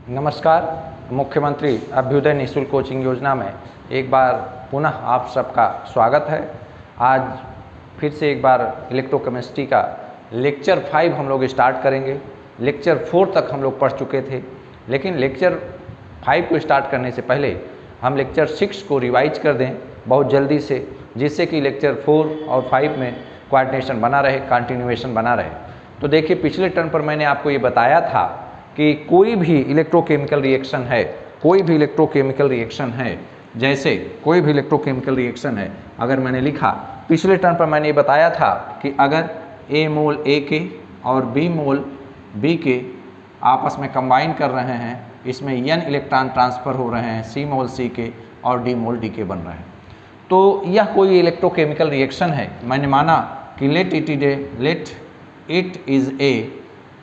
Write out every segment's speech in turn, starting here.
नमस्कार। मुख्यमंत्री अभ्युदय निःशुल्क कोचिंग योजना में एक बार पुनः आप सबका स्वागत है। आज फिर से एक बार इलेक्ट्रोकेमिस्ट्री का लेक्चर 5 हम लोग स्टार्ट करेंगे। लेक्चर 4 तक हम लोग पढ़ चुके थे, लेकिन लेक्चर 5 को स्टार्ट करने से पहले हम लेक्चर 6 को रिवाइज कर दें बहुत जल्दी से, जिससे कि लेक्चर 4 और 5 में कोऑर्डिनेशन बना रहे, कंटिन्यूएशन बना रहे। तो देखिए, पिछले टर्म पर मैंने आपको ये बताया था कि कोई भी इलेक्ट्रोकेमिकल रिएक्शन है, जैसे कोई भी इलेक्ट्रोकेमिकल रिएक्शन है, अगर मैंने लिखा पिछले टर्म पर मैंने ये बताया था कि अगर A मोल A के और B मोल B के आपस में कंबाइन कर रहे हैं, इसमें N इलेक्ट्रॉन ट्रांसफ़र हो रहे हैं, C मोल C के और D मोल D के बन रहे हैं, तो यह कोई इलेक्ट्रोकेमिकल रिएक्शन है। मैंने माना कि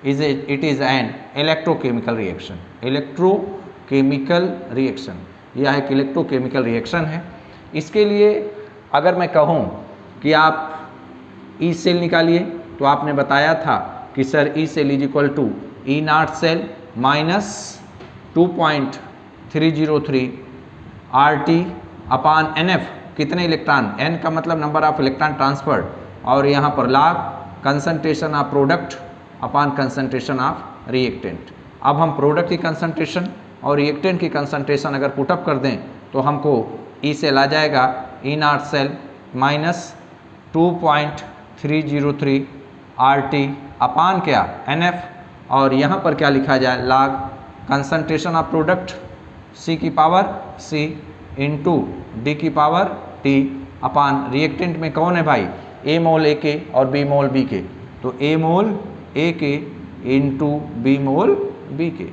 it is an electrochemical reaction। यह एक इलेक्ट्रोकेमिकल रिएक्शन है। इसके लिए अगर मैं कहूँ कि आप ई सेल निकालिए, तो आपने बताया था कि sir E cell is equal to E naught cell minus 2.303 RT upon NF। कितने इलेक्ट्रॉन, N का मतलब नंबर ऑफ इलेक्ट्रॉन ट्रांसफर्ड, और यहाँ पर log concentration of product upon concentration of reactant. अब हम प्रोडक्ट की कंसंट्रेशन और रिएक्टेंट की कंसंट्रेशन अगर पुटअप कर दें तो हमको ई सेल आ जाएगा ई naught cell minus 2.303 RT upon क्या NF, और यहाँ पर क्या लिखा जाए, log concentration of product C की पावर C इंटू D की पावर T अपान रिएक्टेंट में कौन है भाई, A मोल A के और B मोल B के, तो A मोल A के इंटू B मोल B के।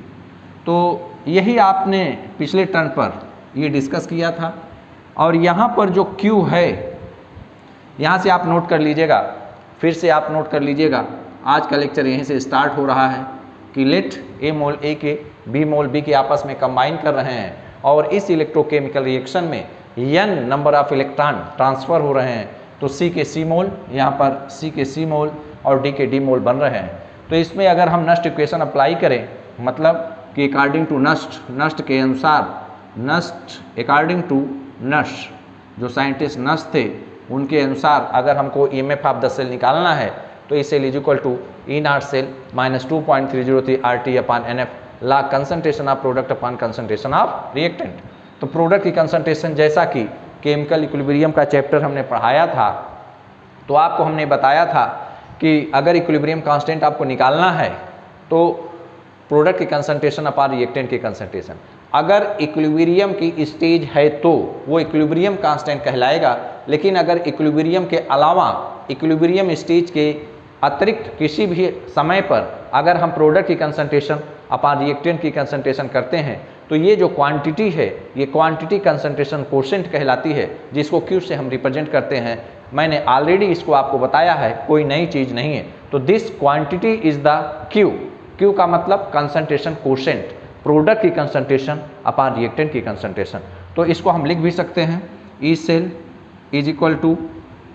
तो यही आपने पिछले टर्म पर ये डिस्कस किया था। और यहाँ पर जो Q है, यहाँ से आप नोट कर लीजिएगा, फिर से आप नोट कर लीजिएगा, आज का लेक्चर यहीं से स्टार्ट हो रहा है कि लेट A मोल A के B मोल B के आपस में कंबाइन कर रहे हैं, और इस इलेक्ट्रोकेमिकल रिएक्शन में N number of electron transfer हो रहे हैं, तो C के C मोल, यहाँ पर C के C मोल और D के D मोल बन रहे हैं। तो इसमें अगर हम नस्ट इक्वेशन अप्लाई करें, मतलब कि अकॉर्डिंग टू नस्ट के अनुसार, अकॉर्डिंग टू नस्ट, जो साइंटिस्ट नस्ट थे उनके अनुसार अगर हमको EMF ऑफ द सेल निकालना है, तो E cell is equal to E naught cell minus 2.303 RT upon NF log concentration of product upon concentration of reactant. तो प्रोडक्ट की कंसंट्रेशन, जैसा कि केमिकल इक्विलिब्रियम का चैप्टर हमने पढ़ाया था, तो आपको हमने बताया था कि अगर इक्विलिब्रियम कांस्टेंट आपको निकालना है तो प्रोडक्ट की कंसंट्रेशन अपान रिएक्टेंट की कंसंट्रेशन, अगर इक्विलिब्रियम की स्टेज है तो वो इक्विलिब्रियम कांस्टेंट कहलाएगा। लेकिन अगर इक्विलिब्रियम के अलावा, इक्विलिब्रियम स्टेज के अतिरिक्त किसी भी समय पर अगर हम प्रोडक्ट की कंसंट्रेशन अपान रिएक्टेंट की कंसंट्रेशन करते हैं, तो ये जो क्वांटिटी है, ये क्वांटिटी कंसंट्रेशन कोशेंट कहलाती है, जिसको Q से हम रिप्रेजेंट करते हैं। मैंने ऑलरेडी इसको आपको बताया है, कोई नई चीज़ नहीं है। तो this quantity is the Q का मतलब कंसंट्रेशन कोशेंट, प्रोडक्ट की कंसंट्रेशन अपान रिएक्टेंट की कंसंट्रेशन। तो इसको हम लिख भी सकते हैं, E cell is equal to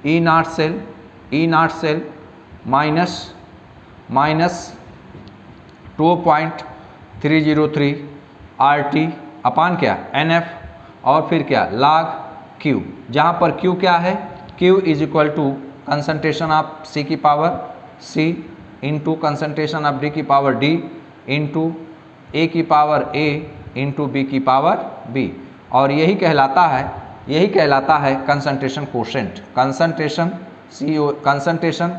E naught cell minus 2.303 RT upon क्या NF, और फिर क्या लॉग Q, जहाँ पर Q क्या है, Q is equal to concentration of C की power C into concentration of D की पावर D इंटू A की पावर A इंटू B की पावर B, और यही कहलाता है concentration quotient, concentration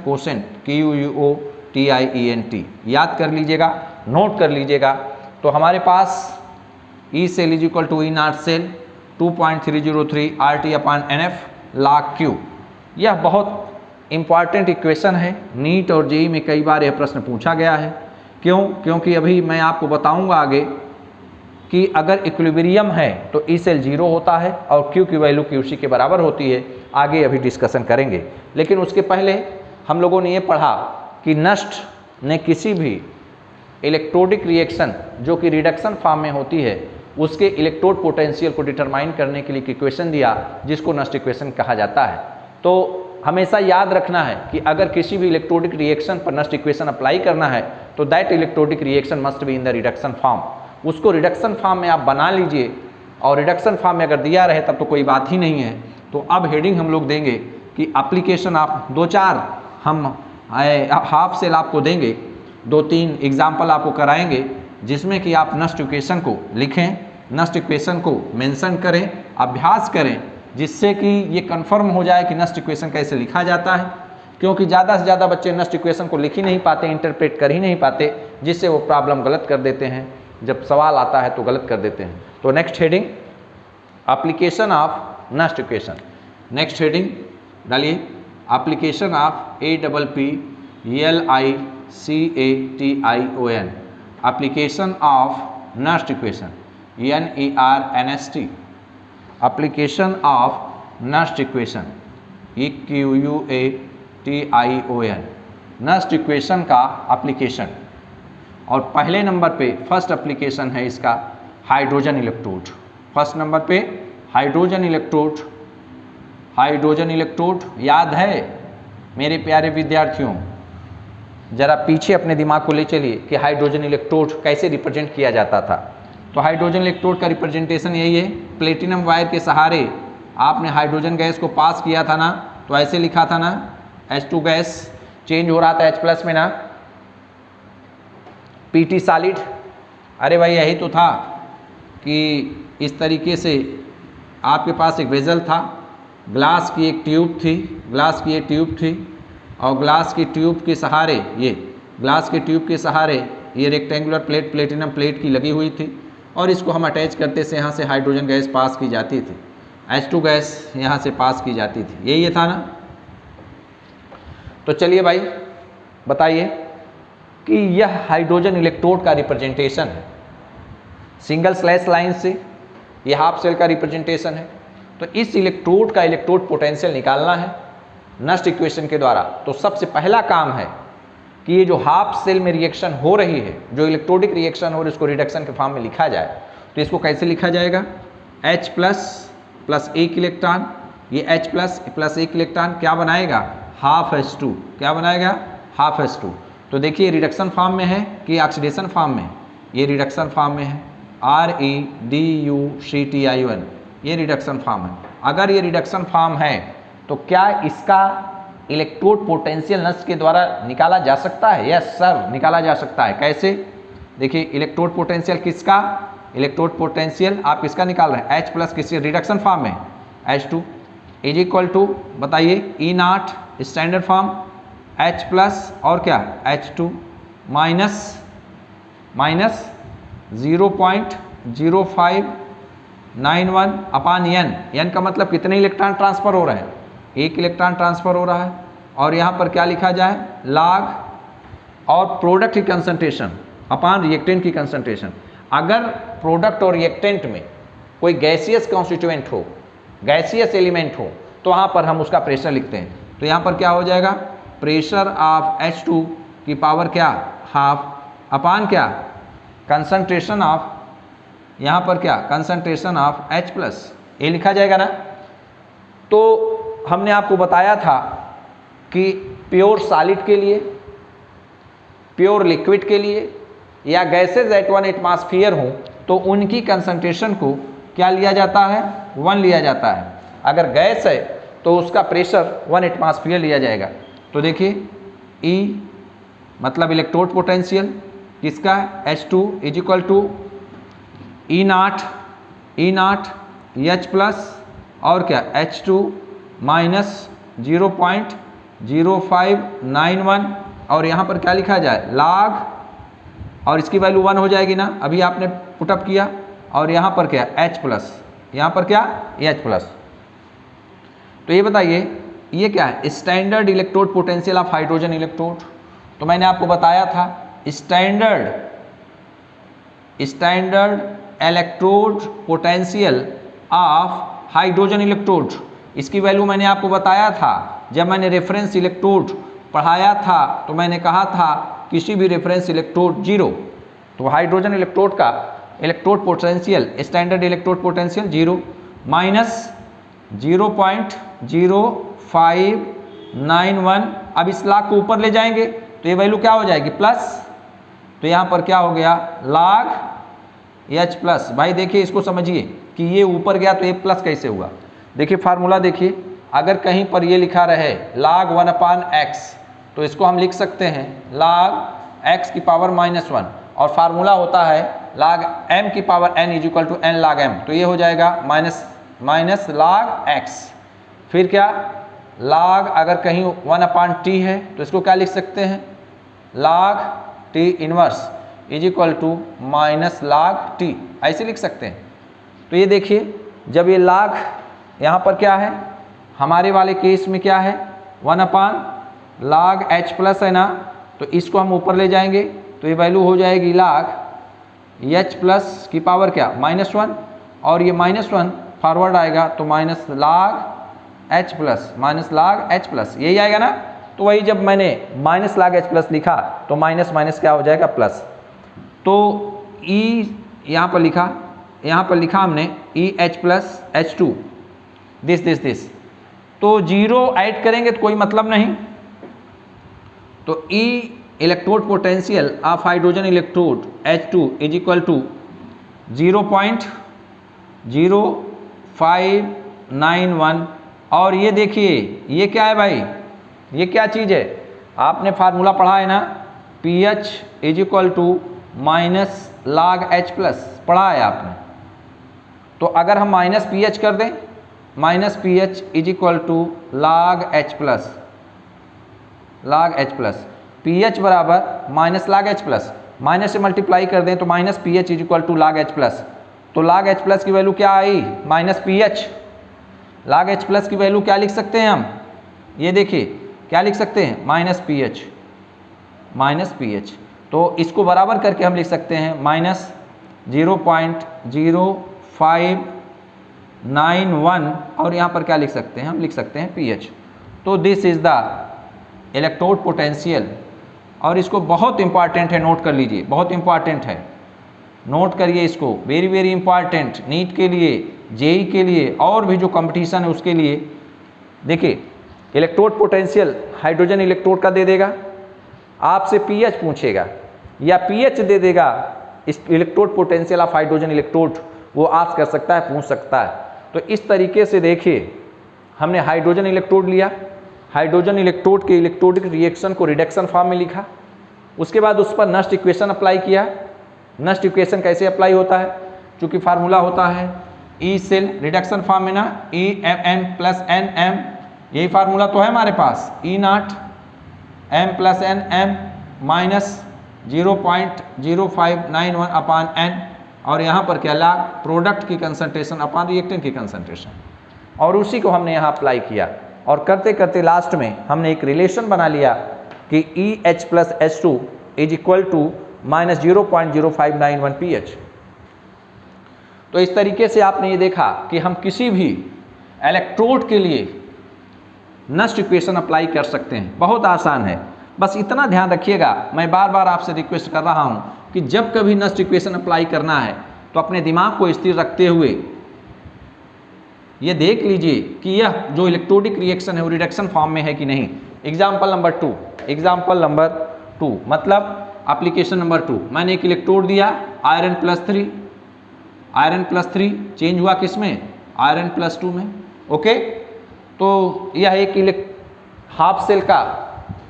quotient QUOTIENT। याद कर लीजिएगा, नोट कर लीजिएगा। तो हमारे पास E cell is equal to E naught cell 2.303 RT upon NF log Q। यह बहुत इम्पॉर्टेंट इक्वेशन है, नीट और जेई में कई बार यह प्रश्न पूछा गया है। क्योंकि अभी मैं आपको बताऊंगा आगे कि अगर इक्विलिब्रियम है तो ई सेल 0 होता है और Q की वैल्यू QC के बराबर होती है। आगे अभी डिस्कशन करेंगे, लेकिन उसके पहले हम लोगों ने ये पढ़ा कि नस्ट ने किसी भी इलेक्ट्रोडिक रिएक्शन जो कि रिडक्शन फॉर्म में होती है, उसके इलेक्ट्रोड पोटेंशियल को डिटरमाइन करने के लिए एक इक्वेशन दिया, जिसको नस्ट इक्वेशन कहा जाता है। तो हमेशा याद रखना है कि अगर किसी भी इलेक्ट्रोडिक रिएक्शन पर नस्ट इक्वेशन अप्लाई करना है तो that electrodic reaction must be in the reduction form. उसको रिडक्शन फॉर्म में आप बना लीजिए, और रिडक्शन फॉर्म में अगर दिया रहे तब तो कोई बात ही नहीं है। तो अब हेडिंग हम लोग देंगे कि एप्लीकेशन ऑफ 2-4 हम हाफ सेल आपको देंगे, 2-3 एग्जाम्पल आपको कराएंगे जिसमें कि आप नस्ट इक्वेशन को लिखें, नस्ट इक्वेशन को मेंशन करें, अभ्यास करें, जिससे कि ये कंफर्म हो जाए कि नस्ट इक्वेशन कैसे लिखा जाता है। क्योंकि ज़्यादा से ज़्यादा बच्चे नस्ट इक्वेशन को लिख ही नहीं पाते, इंटरप्रेट कर ही नहीं पाते, जिससे वो प्रॉब्लम गलत कर देते हैं, जब सवाल आता है तो गलत कर देते हैं। तो next heading application of Nernst equation. Next heading डालिए application of APPLICATION, application of Nernst equation, NERNST, application of Nernst equation, EQUATION, Nernst equation का एप्लीकेशन। और पहले नंबर पे फर्स्ट एप्लीकेशन है इसका हाइड्रोजन इलेक्ट्रोड। फर्स्ट नंबर पे hydrogen electrode. Hydrogen electrode याद है मेरे प्यारे विद्यार्थियों? जरा पीछे अपने दिमाग को ले चलिए कि हाइड्रोजन इलेक्ट्रोड कैसे रिप्रेजेंट किया जाता था। तो हाइड्रोजन इलेक्ट्रोड का रिप्रेजेंटेशन यही है, प्लेटिनम वायर के सहारे आपने हाइड्रोजन गैस को पास किया था ना, तो ऐसे लिखा था ना, H2 गैस चेंज हो रहा था H+ में ना, PT सॉलिड। अरे भाई यही तो था कि इस तरीके से आपके पास एक वेजल था, ग्लास की एक ट्यूब थी, ग्लास की एक ट्यूब थी, और ग्लास की ट्यूब के सहारे ग्लास के ट्यूब के सहारे ये रेक्टेंगुलर प्लेट प्लेटिनम प्लेट की लगी हुई थी, और इसको हम अटैच करते से यहाँ से हाइड्रोजन गैस पास की जाती थी, H2 गैस यहाँ से पास की जाती थी। यही था ना? तो चलिए भाई बताइए कि यह हाइड्रोजन इलेक्ट्रोड का रिप्रेजेंटेशन है। सिंगल स्लैश लाइन से यह हाफ सेल का रिप्रेजेंटेशन है। तो इस इलेक्ट्रोड का इलेक्ट्रोड पोटेंशियल निकालना है नस्ट इक्वेशन के द्वारा। तो सबसे पहला काम है कि ये जो हाफ सेल में रिएक्शन हो रही है, जो इलेक्ट्रोडिक रिएक्शन हो रही है, उसको रिडक्शन के फॉर्म में लिखा जाए। तो इसको कैसे लिखा जाएगा? H प्लस एक इलेक्ट्रॉन, ये H प्लस एक इलेक्ट्रॉन क्या बनाएगा? Half H2। क्या बनाएगा? Half H2। तो देखिए रिडक्शन फॉर्म में है कि ऑक्सीडेशन फॉर्म में? ये रिडक्शन फॉर्म में है, REDUCTION, ये रिडक्शन फॉर्म है। अगर ये रिडक्शन फॉर्म है तो क्या इसका इलेक्ट्रोड पोटेंशियल नस्ट के द्वारा निकाला जा सकता है? यस सर, निकाला जा सकता है। कैसे? देखिए इलेक्ट्रोड पोटेंशियल किसका? इलेक्ट्रोड पोटेंशियल आप किसका निकाल रहे हैं? H प्लस किसके रिडक्शन फॉर्म में? H2 इज इक्वल टू बताइए E0 standard form H plus और क्या H2 माइनस 0.0591 अपान n का मतलब कितने इलेक्ट्रॉन ट्रांसफर हो रहे हैं? एक इलेक्ट्रॉन ट्रांसफर हो रहा है। और यहाँ पर क्या लिखा जाए? लॉग और प्रोडक्ट की कंसंट्रेशन अपान रिएक्टेंट की कंसंट्रेशन। अगर प्रोडक्ट और रिएक्टेंट में कोई गैसियस कॉन्स्टिट्यूएंट हो, गैसियस एलिमेंट हो, तो वहाँ पर हम उसका प्रेशर लिखते हैं। तो यहाँ पर क्या हो जाएगा? प्रेशर ऑफ H2 की पावर क्या? हाफ अपान क्या? कंसंट्रेशन ऑफ, यहाँ पर क्या? कंसंट्रेशन ऑफ H प्लस, ये लिखा जाएगा ना। तो हमने आपको बताया था कि प्योर सॉलिड के लिए, प्योर लिक्विड के लिए या गैसेज एट 1 एटमॉस्फेयर हो तो उनकी कंसंट्रेशन को क्या लिया जाता है? 1 लिया जाता है। अगर गैस है तो उसका प्रेशर 1 एटमॉस्फेयर लिया जाएगा। तो देखिए E मतलब इलेक्ट्रोड पोटेंशियल किसका? H2 is equal to E0 H plus और क्या H2 माइनस 0.0591 और यहाँ पर क्या लिखा जाए? लॉग, और इसकी वैल्यू 1 हो जाएगी ना, अभी आपने पुटअप किया। और यहाँ पर क्या? H प्लस, यहाँ पर क्या? H plus. तो ये बताइए ये क्या है? Standard electrode potential of hydrogen electrode. तो मैंने आपको बताया था standard electrode potential of hydrogen electrode, इसकी वैल्यू मैंने आपको बताया था जब मैंने रेफरेंस इलेक्ट्रोड पढ़ाया था। तो मैंने कहा था किसी भी रेफरेंस इलेक्ट्रोड 0, तो हाइड्रोजन इलेक्ट्रोड का electrode potential standard electrode potential 0 minus 0.0591। अब इस लाख को ऊपर ले जाएंगे तो ये वैल्यू क्या हो जाएगी? प्लस। तो यहाँ पर क्या हो गया? Log H plus. भाई देखिए इसको समझिए कि ये ऊपर गया तो ए प्लस कैसे हुआ। देखिए फार्मूला देखिए, अगर कहीं पर ये लिखा रहे log 1/x तो इसको हम लिख सकते हैं log x की पावर -1 और फार्मूला होता है log m की power n equal to n log m, तो ये हो जाएगा माइनस log x। फिर क्या log अगर कहीं 1/t है तो इसको क्या लिख सकते हैं log t inverse is equal to minus log t, ऐसे लिख सकते हैं। तो ये देखिए जब ये log यहाँ पर क्या है, हमारे वाले केस में क्या है 1/log h प्लस है ना, तो इसको हम ऊपर ले जाएंगे तो ये वैल्यू हो जाएगी log h प्लस की पावर क्या -1 और ये -1 फॉरवर्ड आएगा तो -log h प्लस यही आएगा ना। तो वही जब मैंने -log h प्लस लिखा तो माइनस माइनस क्या हो जाएगा प्लस। तो e यहाँ पर लिखा हमने e h plus h2 this, तो जीरो ऐड करेंगे तो कोई मतलब नहीं। तो E electrode potential of hydrogen electrode H2 is equal to 0.0591 और ये देखिए ये क्या है भाई, ये क्या चीज़ है, आपने फार्मूला पढ़ा है ना pH is equal to -log H plus पढ़ा है आपने। तो अगर हम -pH कर दें -pH is equal to log H plus pH बराबर -log H प्लस, माइनस से मल्टीप्लाई कर दें तो -pH is equal to log H plus. तो log H प्लस की वैल्यू क्या आई -pH। log H प्लस की वैल्यू क्या लिख सकते हैं हम, ये देखिए क्या लिख सकते हैं -pH। तो इसको बराबर करके हम लिख सकते हैं -0.0591 और यहाँ पर क्या लिख सकते हैं, हम लिख सकते हैं pH। तो this is the electrode potential और इसको बहुत इंपॉर्टेंट है, नोट कर लीजिए, बहुत इंपॉर्टेंट है, नोट करिए इसको, वेरी वेरी इंपॉर्टेंट नीट के लिए, जेई के लिए और भी जो कंपटीशन है उसके लिए। देखिए इलेक्ट्रोड पोटेंशियल हाइड्रोजन इलेक्ट्रोड का दे देगा, आपसे pH पूछेगा या pH दे देगा इस electrode potential of hydrogen electrode, वो आस्क कर सकता है, पूछ सकता है। तो इस तरीके से देखिए हमने हाइड्रोजन इलेक्ट्रोड लिया, हाइड्रोजन इलेक्ट्रोड के इलेक्ट्रोडिक रिएक्शन को रिडक्शन फॉर्म में लिखा, उसके बाद उस पर नस्ट इक्वेशन अप्लाई किया। नस्ट इक्वेशन कैसे अप्लाई होता है, चूँकि फार्मूला होता है ई सेल रिडक्शन फॉर्म में ना EMN प्लस NM, यही फार्मूला तो है हमारे पास, E0 M plus NM minus 0.0591 upon N और यहाँ पर क्या log प्रोडक्ट की कंसंट्रेशन अपान रिएक्टेंट की कंसंट्रेशन, और उसी को हमने यहाँ अप्लाई किया और करते करते लास्ट में हमने एक रिलेशन बना लिया कि EH plus H2 is equal to -0.0591 pH। तो इस तरीके से आपने ये देखा कि हम किसी भी इलेक्ट्रोड के लिए नस्ट इक्वेशन अप्लाई कर सकते हैं, बहुत आसान है। बस इतना ध्यान रखिएगा, मैं बार बार आपसे रिक्वेस्ट कर रहा हूँ कि जब कभी नस्ट इक्वेशन अप्लाई करना है तो अपने दिमाग को स्थिर रखते हुए ये देख लीजिए कि यह जो इलेक्ट्रोडिक रिएक्शन है वो रिडक्शन फॉर्म में है कि नहीं। एग्जाम्पल नंबर टू मतलब एप्लीकेशन नंबर 2, मैंने एक इलेक्ट्रोड दिया आयरन प्लस 3 चेंज हुआ किस में, आयरन प्लस 2 में। ओके, तो यह एक हाफ सेल का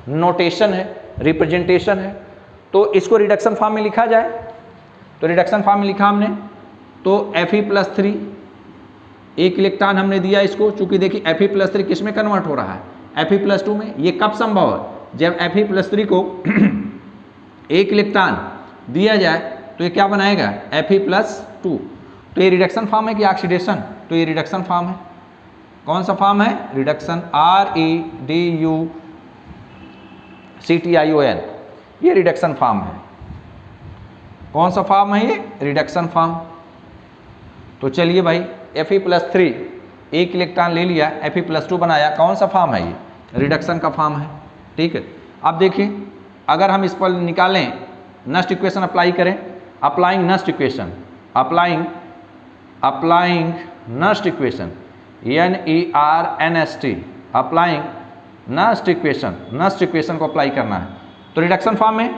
नोटेशन है, रिप्रेजेंटेशन है। तो इसको रिडक्शन फॉर्म में लिखा जाए, तो रिडक्शन फॉर्म में लिखा हमने तो Fe+3 एक इलेक्ट्रॉन हमने दिया इसको, चूंकि देखिए Fe+3 किस में कन्वर्ट हो रहा है, Fe+2 में। ये कब संभव है, जब Fe+3 को एक इलेक्ट्रॉन दिया जाए तो ये क्या बनाएगा Fe+2। तो ये रिडक्शन फॉर्म है कि ऑक्सीडेशन, तो ये रिडक्शन फॉर्म है। कौन सा फॉर्म है, रिडक्शन, REDUCTION, ये रिडक्शन फॉर्म है। कौन सा फॉर्म है ये, रिडक्शन फॉर्म। तो चलिए भाई Fe+3 एक इलेक्ट्रॉन ले लिया, Fe+2 बनाया, कौन सा फॉर्म है ये, रिडक्शन का फॉर्म है। ठीक है, अब देखिए अगर हम इस पर निकालें नस्ट इक्वेशन अप्लाई करें, applying Nernst equation NERNST, applying Nernst equation को अप्लाई करना है। तो रिडक्शन फॉर्म में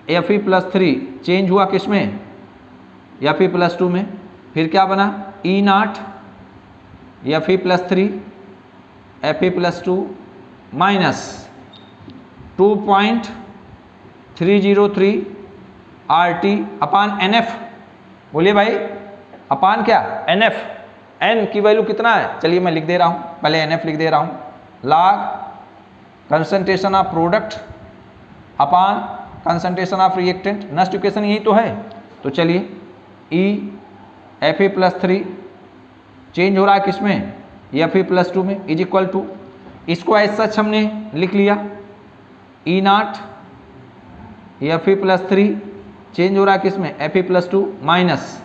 Fe+3 चेंज हुआ किस में, Fe+2 में, फिर क्या बना E0 Fe+3 Fe+2 minus 2.303 RT upon NF। बोलिए भाई अपान क्या NF, N की वैल्यू कितना है, चलिए मैं लिख दे रहा हूँ, पहले NF लिख दे रहा हूँ, log concentration of product upon concentration of reactant. Next equation यही तो है, तो चलिए E Fe+3 चेंज हो रहा है किसमें Fe+2 में इज इक्वल टू, इसको एज सच हमने लिख लिया E0 Fe+3 चेंज हो रहा है किसमें Fe+2 माइनस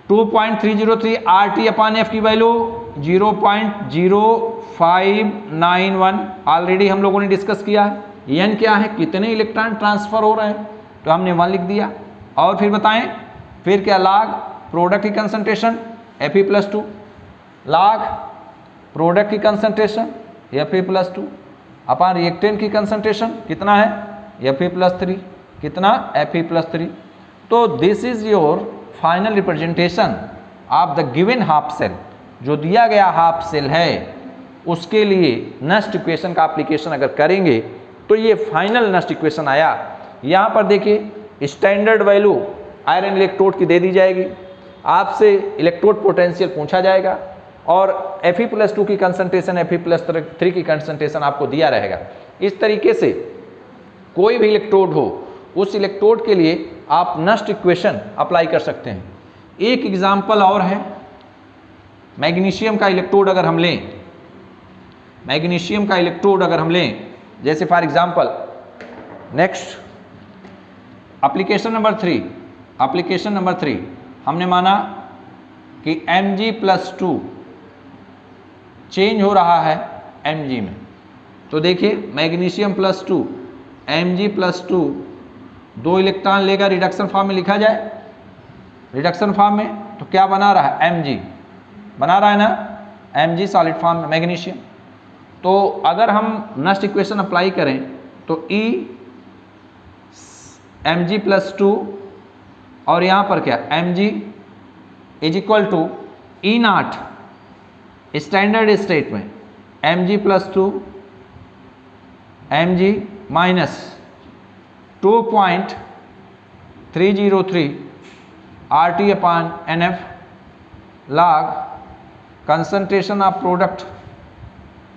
2.303 RT अपान F की वैल्यू 0.0591 ऑलरेडी हम लोगों ने डिस्कस किया है। N क्या है, कितने इलेक्ट्रॉन ट्रांसफर हो रहे हैं, तो हमने 1 लिख दिया। और फिर बताएं, फिर क्या लॉग प्रोडक्ट की कंसंट्रेशन Fe+2, लॉग प्रोडक्ट की कंसंट्रेशन Fe+2 अपान रिएक्टेंट की कंसंट्रेशन कितना है Fe+3, कितना Fe+3। तो this is your final representation of the given half cell, जो दिया गया हाफ सेल है उसके लिए नेक्स्ट इक्वेशन का एप्लीकेशन अगर करेंगे तो ये फाइनल नेक्स्ट इक्वेशन आया। यहाँ पर देखिए स्टैंडर्ड वैल्यू आयरन इलेक्ट्रोड की दे दी जाएगी, आपसे इलेक्ट्रोड पोटेंशियल पूछा जाएगा और Fe+2 की कंसंट्रेशन Fe+3 की कंसंट्रेशन आपको दिया रहेगा। इस तरीके से कोई भी इलेक्ट्रोड हो उस इलेक्ट्रोड के लिए आप नेक्स्ट इक्वेशन अप्लाई कर सकते हैं। एक एग्जाम्पल और है, मैग्नीशियम का इलेक्ट्रोड अगर हम लें, मैग्नीशियम का इलेक्ट्रोड अगर हम लें, जैसे for example next application number 3 हमने माना कि Mg+2 चेंज हो रहा है Mg में, तो देखिए मैग्नीशियम +2 Mg+2 2 इलेक्ट्रॉन लेगा, रिडक्शन फॉर्म में लिखा जाए, रिडक्शन फॉर्म में तो क्या बना रहा है Mg बना रहा है ना, Mg सॉलिड फॉर्म में मैग्नीशियम। तो अगर हम नेक्स्ट इक्वेशन अप्लाई करें तो E Mg+2 और यहाँ पर क्या Mg is equal to E0 standard state में Mg+2 Mg minus 2.303 RT upon NF log concentration of product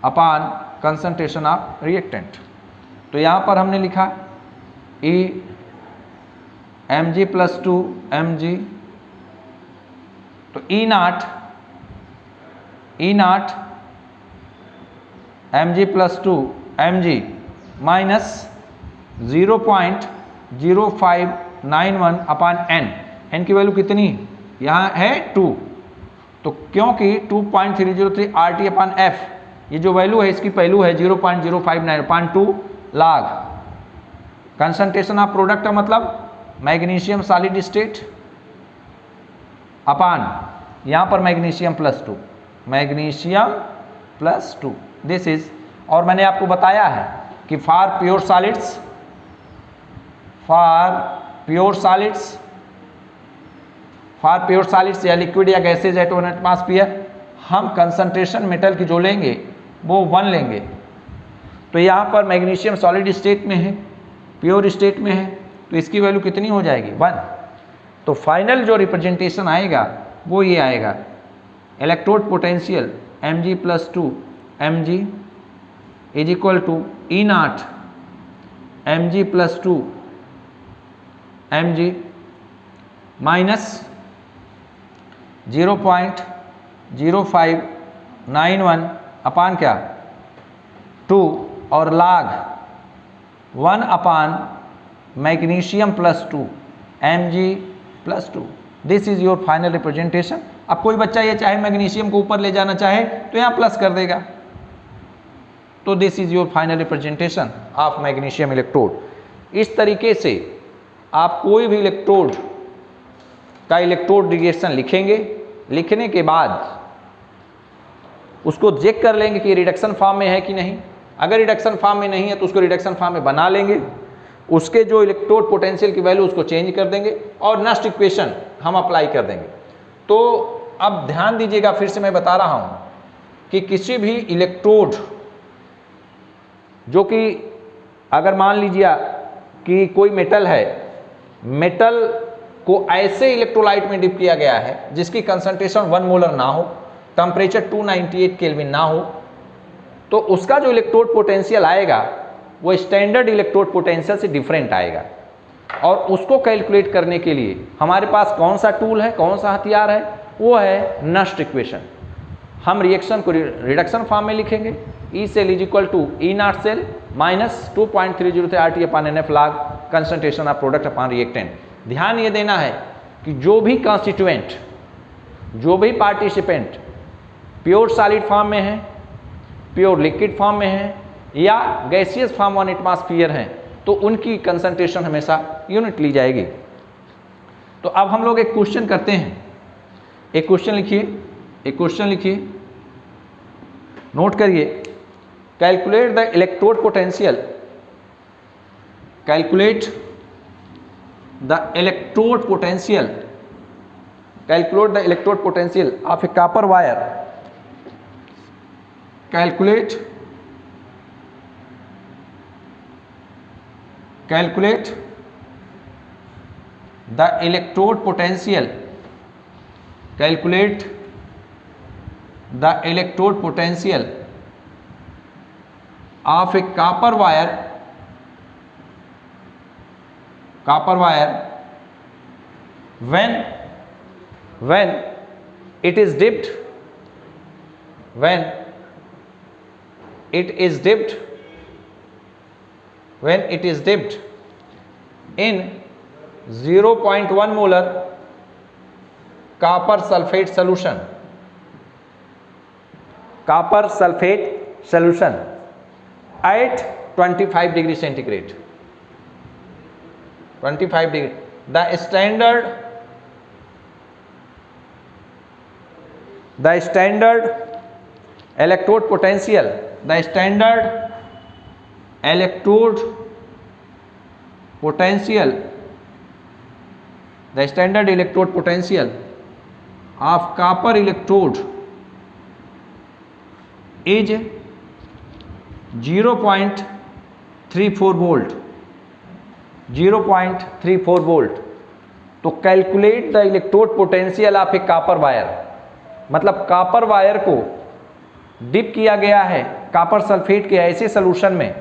upon concentration of reactant. तो यहाँ पर हमने लिखा E Mg+2 Mg, तो E0 Mg+2 Mg minus 0.0591 upon n की वैल्यू कितनी यहाँ है 2, तो क्योंकि 2.303 RT अपान F ये जो वैल्यू है इसकी पहलू है 0.059/2 log कंसंट्रेशन ऑफ प्रोडक्ट का मतलब मैग्नीशियम सॉलिड स्टेट अपान यहाँ पर magnesium plus two this is. और मैंने आपको बताया है कि फॉर प्योर सॉलिड्स या लिक्विड या गैसेज एट 1 एटमॉस्फेयर हम कंसंट्रेशन मेटल की जो लेंगे वो 1 लेंगे। तो यहाँ पर मैग्नीशियम सॉलिड स्टेट में है, प्योर स्टेट में है, तो इसकी वैल्यू कितनी हो जाएगी 1। तो फाइनल जो रिप्रेजेंटेशन आएगा वो ये आएगा, electrode potential Mg+2 Mg is equal to E0 Mg+2 Mg minus 0.0591 upon क्या 2 और log 1 upon magnesium +2 Mg+2। This is your final representation. अब कोई बच्चा ये चाहे मैग्नीशियम को ऊपर ले जाना चाहे तो यहाँ प्लस कर देगा, तो this is your final representation of magnesium electrode. इस तरीके से आप कोई भी इलेक्ट्रोड का इलेक्ट्रोड रिएक्शन लिखेंगे, लिखने के बाद उसको चेक कर लेंगे कि रिडक्शन फॉर्म में है कि नहीं। अगर रिडक्शन फॉर्म में नहीं है तो उसको रिडक्शन फॉर्म में बना लेंगे, उसके जो इलेक्ट्रोड पोटेंशियल की वैल्यू उसको चेंज कर देंगे और नस्ट इक्वेशन हम अप्लाई कर देंगे। तो अब ध्यान दीजिएगा, फिर से मैं बता रहा हूं कि किसी भी इलेक्ट्रोड जो कि अगर मान लीजिए कि कोई मेटल है, मेटल को ऐसे इलेक्ट्रोलाइट में डिप किया गया है जिसकी कंसंट्रेशन 1 मोलर ना हो, टेम्परेचर 298 केल्विन ना हो, तो उसका जो इलेक्ट्रोड पोटेंशियल आएगा वो स्टैंडर्ड इलेक्ट्रोड पोटेंशियल से डिफरेंट आएगा। और उसको कैलकुलेट करने के लिए हमारे पास कौन सा टूल है, कौन सा हथियार है, वो है नस्ट इक्वेशन। हम रिएक्शन को रिडक्शन फॉर्म में लिखेंगे, E cell is equal to E naught cell minus 2.303 RT upon NF log concentration of product upon reactant. ध्यान ये देना है कि जो भी कॉन्स्टिट्यूएंट, जो भी पार्टिसिपेंट प्योर सॉलिड फॉर्म में है, प्योर लिक्विड फॉर्म में है या गैसियस फॉर्म ऑन एटमॉस्फेयर है, तो उनकी कंसंट्रेशन हमेशा यूनिट ली जाएगी। तो अब हम लोग एक क्वेश्चन करते हैं। एक क्वेश्चन लिखिए, नोट करिए। Calculate the electrode potential, calculate the electrode potential, calculate the electrode potential of A copper wire, calculate the electrode potential, calculate the electrode potential of a copper wire when it is dipped, when it is dipped in 0.1 molar copper sulfate solution, at 25 degree centigrade, 25 degree. The standard electrode potential, the standard electrode potential of copper electrode is 0.34 volt, 0.34 volt। तो calculate the electrode potential of A copper wire, मतलब copper wire को dip किया गया है copper sulphate के ऐसे solution में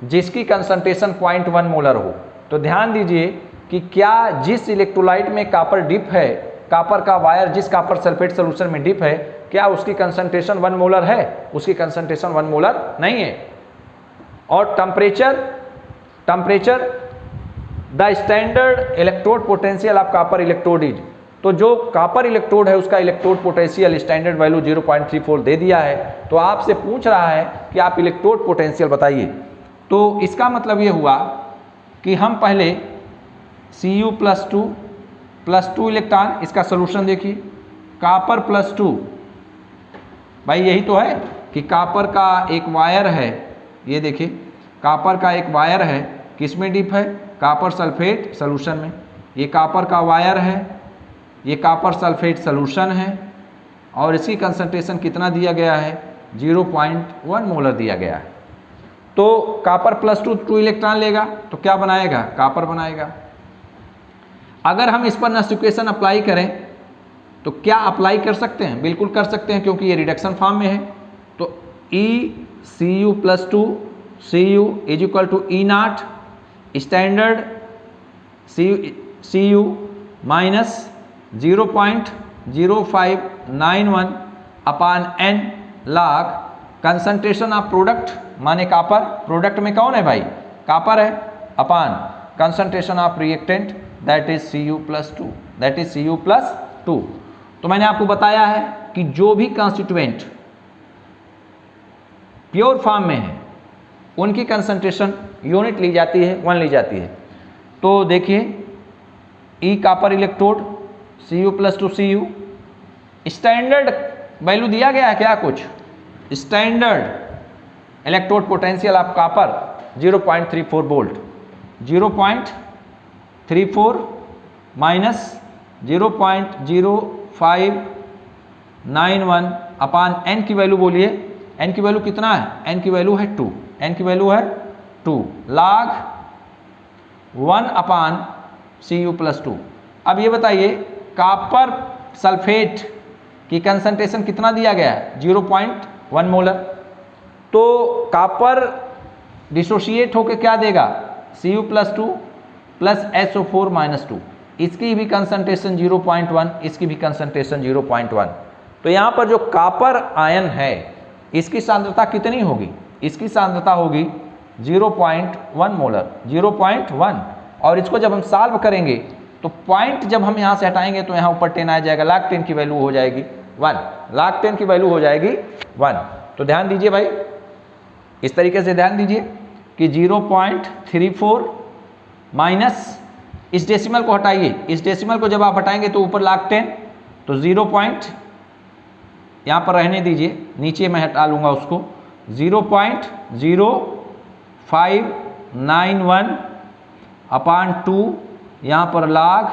जिसकी कंसंट्रेशन 0.1 मोलर हो। तो ध्यान दीजिए कि क्या जिस इलेक्ट्रोलाइट में कॉपर डिप है, कॉपर का वायर जिस कॉपर सल्फेट सॉल्यूशन में डिप है, क्या उसकी कंसंट्रेशन 1 मोलर है? उसकी कंसंट्रेशन 1 मोलर नहीं है। और temperature the standard electrode potential of copper electrode is, तो जो कॉपर इलेक्ट्रोड है उसका इलेक्ट्रोड पोटेंशियल स्टैंडर्ड वैल्यू 0.34 दे दिया है। तो आपसे पूछ रहा है कि आप इलेक्ट्रोड पोटेंशियल बताइए। तो इसका मतलब ये हुआ कि हम पहले Cu प्लस टू इलेक्ट्रॉन, इसका सोल्यूशन देखिए, कॉपर प्लस 2, भाई यही तो है कि कॉपर का एक वायर है, ये देखिए कॉपर का एक वायर है, किस में डिप है? कॉपर सल्फेट सॉल्यूशन में। ये कॉपर का वायर है, ये कॉपर सल्फेट सॉल्यूशन है और इसकी कंसंट्रेशन कितना दिया गया है? 0.1 मोलर दिया गया है। तो कॉपर प्लस 2 इलेक्ट्रॉन लेगा तो क्या बनाएगा? कॉपर बनाएगा। अगर हम इस पर नस्ट इक्वेशन अप्लाई करें तो क्या अप्लाई कर सकते हैं? बिल्कुल कर सकते हैं, क्योंकि ये रिडक्शन फॉर्म में है। तो ECU plus 2 Cu is equal to E naught standard Cu minus 0.0591 upon N log concentration of product, माने कॉपर, प्रोडक्ट में कौन है भाई? कॉपर है, upon concentration of reactant that is Cu plus 2, that is Cu plus 2। तो मैंने आपको बताया है कि जो भी कॉन्स्टिट्यूएंट प्योर फॉर्म में है उनकी कंसंट्रेशन यूनिट ली जाती है, 1 ली जाती है। तो देखिए E copper electrode Cu plus 2 Cu, standard value दिया गया है क्या? कुछ standard electrode potential of copper 0.34 volt, 0.34 minus 0.0591 upon n की वैल्यू बोलिए, n की वैल्यू कितना है, n की वैल्यू है 2, n की वैल्यू है 2 log 1 अपान Cu+2। अब ये बताइए कॉपर सल्फेट की कंसंट्रेशन कितना दिया गया है, 0.1 मोलर। तो कॉपर डिसोशिएट होकर क्या देगा, Cu+2 प्लस SO4-2, इसकी भी कंसंट्रेशन 0.1, इसकी भी कंसंट्रेशन 0.1। तो यहाँ पर जो कॉपर आयन है इसकी सांद्रता कितनी होगी, इसकी सांद्रता होगी 0.1 मोलर, 0.1। और इसको जब हम सॉल्व करेंगे तो पॉइंट जब हम यहाँ से हटाएंगे तो यहाँ ऊपर 10 आ जाएगा, log 10 की वैल्यू हो जाएगी 1, log 10 की वैल्यू हो जाएगी 1। तो ध्यान दीजिए भाई, इस तरीके से ध्यान दीजिए कि 0.34 माइनस इस डेसिमल को हटाइए, इस डेसिमल को जब आप हटाएंगे तो ऊपर log 10, तो 0 पॉइंट यहाँ पर रहने दीजिए, नीचे मैं हटा लूँगा उसको, 0.0591 अपान 2, यहाँ पर log,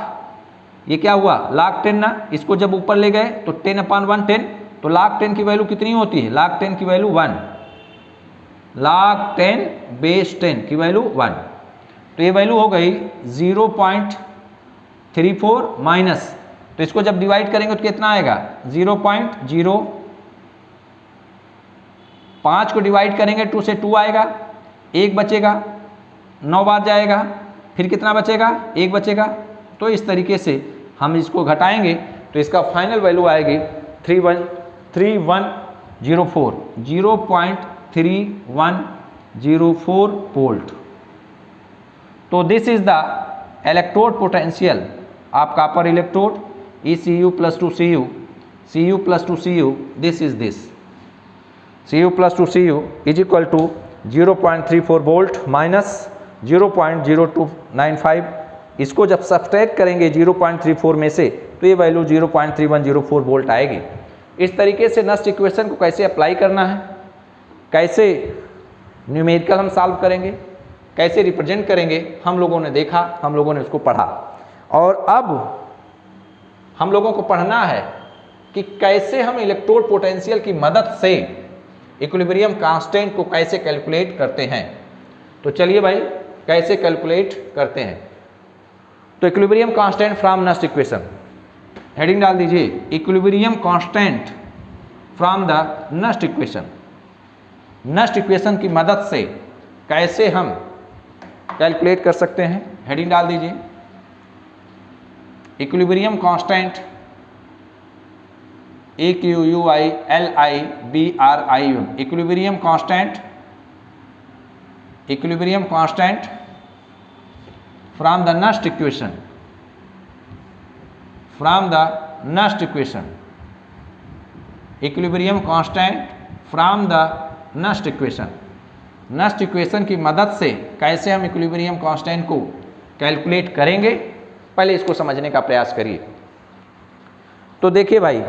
ये क्या हुआ log 10 ना, इसको जब ऊपर ले गए तो 10 अपान 1 10, तो log 10 की वैल्यू कितनी होती है, log 10 की वैल्यू 1, log 10 बेस 10 की वैल्यू 1। तो ये वैल्यू हो गई 0.34 माइनस, तो इसको जब डिवाइड करेंगे तो कितना आएगा 0.0, 5 को डिवाइड करेंगे 2 से 2 आएगा, 1 बचेगा, 9 बार जाएगा, फिर कितना बचेगा, 1 बचेगा। तो इस तरीके से हम इसको घटाएंगे तो इसका फाइनल वैल्यू आएगी 0.3104 वोल्ट। तो this is the electrode potential of copper electrode ECU+2Cu, Cu+2Cu, this is this Cu+2Cu is equal to 0.34 volt minus 0.0295। इसको जब सब्सट्रैक्ट करेंगे 0.34 में से तो ये वैल्यू 0.3104 वोल्ट आएगी। इस तरीके से नस्ट इक्वेशन को कैसे अप्लाई करना है, कैसे न्यूमेरिकल हम सॉल्व करेंगे, कैसे रिप्रेजेंट करेंगे, हम लोगों ने देखा, हम लोगों ने उसको पढ़ा। और अब हम लोगों को पढ़ना है कि कैसे हम इलेक्ट्रोड पोटेंशियल की मदद से इक्विलिब्रियम कांस्टेंट को कैसे कैलकुलेट करते हैं। तो चलिए भाई कैसे कैलकुलेट करते हैं। तो equilibrium constant from Nernst equation, heading डाल दीजिए equilibrium constant from the Nernst equation. Nernst equation की मदद से कैसे हम कैलकुलेट कर सकते हैं, हेडिंग डाल दीजिए equilibrium constant EQUILIBRIUM, equilibrium constant from the Nernst equation, equilibrium constant from the Nernst equation. Nernst equation की मदद से कैसे हम इक्विलिब्रियम कांस्टेंट को कैलकुलेट करेंगे, पहले इसको समझने का प्रयास करिए। तो देखिए भाई,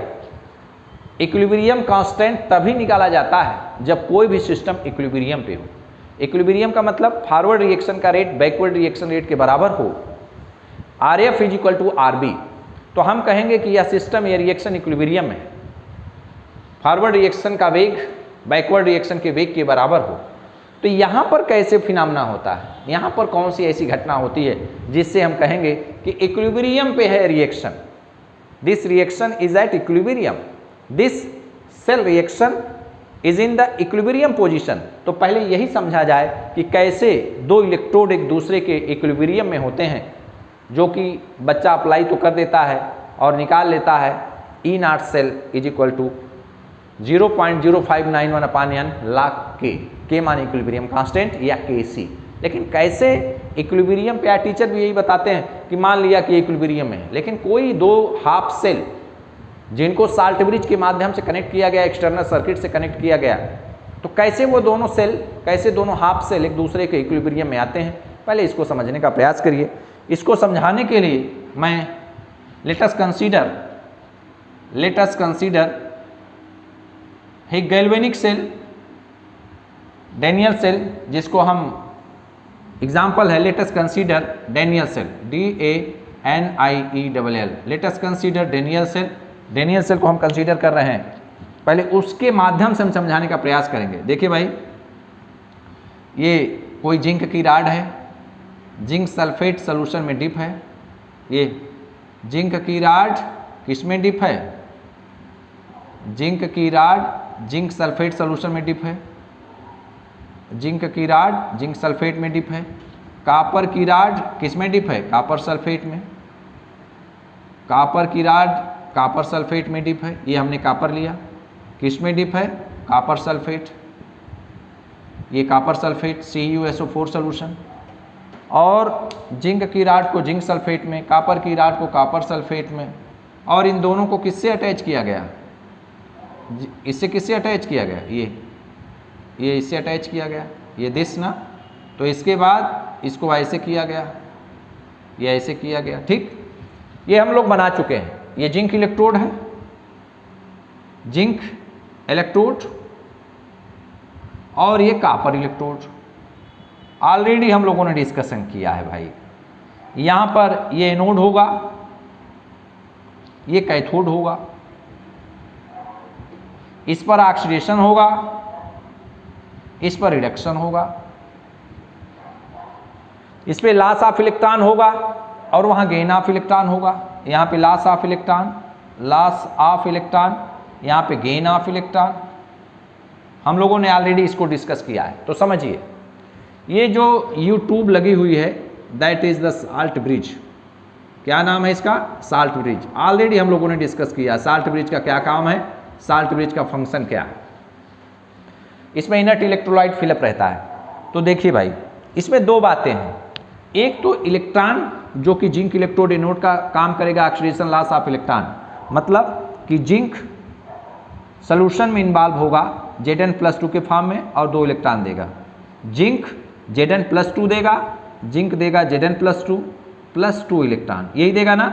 इक्विलिब्रियम कांस्टेंट तभी निकाला जाता है जब कोई भी सिस्टम इक्विलिब्रियम पे हो। इक्विलिब्रियम का मतलब फॉरवर्ड रिएक्शन का रेट बैकवर्ड रिएक्शन रेट के बराबर हो, RF = RB। तो हम कहेंगे कि यह सिस्टम, यह रिएक्शन इक्विलिब्रियम है, फॉरवर्ड रिएक्शन का वेग बैकवर्ड रिएक्शन के वेग के बराबर हो। तो यहाँ पर कैसे फिनोमेना होता है, यहाँ पर कौन सी ऐसी घटना होती है जिससे हम कहेंगे कि इक्विलिब्रियम पे है reaction, this reaction is at equilibrium, this cell reaction is in the equilibrium position. तो पहले यही समझा जाए कि कैसे दो इलेक्ट्रोड एक दूसरे के इक्विलिब्रियम में होते हैं, जो कि बच्चा अप्लाई तो कर देता है और निकाल लेता है E0 cell is equal to 0.0591 upon n log K माने इक्विलिब्रियम कांस्टेंट या Kc। लेकिन कैसे इक्विलिब्रियम पे टीचर भी यही बताते हैं कि मान लिया कि इक्विलिब्रियम में है, लेकिन कोई दो हाफ सेल जिनको साल्ट ब्रिज के माध्यम से कनेक्ट किया गया, एक्सटर्नल सर्किट से कनेक्ट किया गया, तो कैसे वो दोनों सेल, कैसे दोनों हाफ सेल एक दूसरे के इक्विलिब्रियम में आते हैं, पहले इसको समझने का प्रयास करिए। इसको समझाने के लिए मैं लेट अस कंसीडर एक गैल्वेनिक सेल, डैनियल सेल, जिसको हम एग्जाम्पल है, let us consider Daniell cell, DANIELL, let us consider Daniell cell. Daniell cell को हम कंसीडर कर रहे हैं, पहले उसके माध्यम से हम समझाने का प्रयास करेंगे। देखिए भाई, ये कोई जिंक की राड है, जिंक सल्फेट सोल्यूशन में डिप है। ये जिंक की राड किस में डिप है? जिंक की राड जिंक सल्फेट सोल्यूशन में डिप है। जिंक की राड जिंक सल्फेट में डिप है। कॉपर की राड किस में डिप है? कॉपर सल्फेट में। कॉपर की राड कॉपर सल्फेट में डिप है। ये हमने कॉपर लिया, किस में डिप है? Copper sulphate. ये कॉपर सल्फेट CuSO4 सोल्यूशन। और जिंक की राड को जिंक सल्फेट में, कॉपर की राड को कॉपर सल्फेट में। और इन दोनों को किससे अटैच किया गया? इससे किससे अटैच किया गया? ये इससे अटैच किया गया, ये दिस ना। तो इसके बाद इसको ऐसे किया गया, ये ऐसे किया गया। ठीक, ये हम लोग बना चुके हैं। ये जिंक इलेक्ट्रोड है, जिंक इलेक्ट्रोड, और ये कॉपर इलेक्ट्रोड। ऑलरेडी हम लोगों ने डिस्कशन किया है भाई। यहां पर ये एनोड होगा, ये कैथोड होगा, इस पर ऑक्सीडेशन होगा, इस पर रिडक्शन होगा, इस पे लॉस ऑफ इलेक्ट्रॉन होगा और वहां गेन ऑफ इलेक्ट्रॉन होगा। यहां पे loss of electron, loss of electron, यहां पे गेन ऑफ इलेक्ट्रॉन। हम लोगों ने ऑलरेडी इसको डिस्कस किया है। तो समझिए, ये जो यू ट्यूब लगी हुई है, that is the salt bridge. क्या नाम है इसका? Salt bridge. ऑलरेडी हम लोगों ने डिस्कस किया साल्ट ब्रिज का क्या काम है, साल्ट ब्रिज का फंक्शन क्या है। इसमें इनर्ट इलेक्ट्रोलाइट फिलअप रहता है। तो देखिए भाई, इसमें दो बातें हैं। एक तो इलेक्ट्रॉन जो कि जिंक इलेक्ट्रोड एनोड का काम करेगा, ऑक्सीडेशन लॉस ऑफ इलेक्ट्रॉन, मतलब कि जिंक सोल्यूशन में इन्वॉल्व होगा Zn+2 के फॉर्म में और 2 इलेक्ट्रॉन देगा। जिंक Zn+2 देगा, जिंक देगा Zn+2 प्लस 2 इलेक्ट्रॉन, यही देगा ना।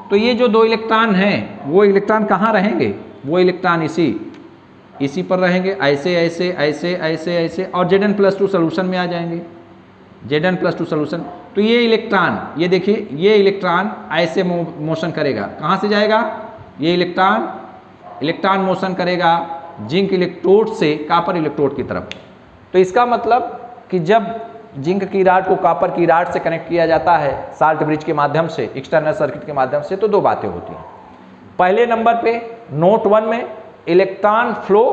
तो ये जो 2 इलेक्ट्रॉन हैं, वो इलेक्ट्रॉन कहाँ रहेंगे? वो इलेक्ट्रॉन इसी पर रहेंगे, ऐसे ऐसे ऐसे ऐसे ऐसे, और Zn+2 सोल्यूशन में आ जाएंगे, Zn+2 सोल्यूशन। तो ये इलेक्ट्रॉन, ये देखिए, ये इलेक्ट्रॉन ऐसे मोशन करेगा, कहाँ से जाएगा? ये इलेक्ट्रॉन मोशन करेगा जिंक इलेक्ट्रोड से कॉपर इलेक्ट्रोड की तरफ। तो इसका मतलब कि जब जिंक की राड को कॉपर की राड से कनेक्ट किया जाता है साल्ट ब्रिज के माध्यम से, एक्सटर्नल सर्किट के माध्यम से, तो दो बातें होती हैं। पहले नंबर पे नोट 1 में electron flow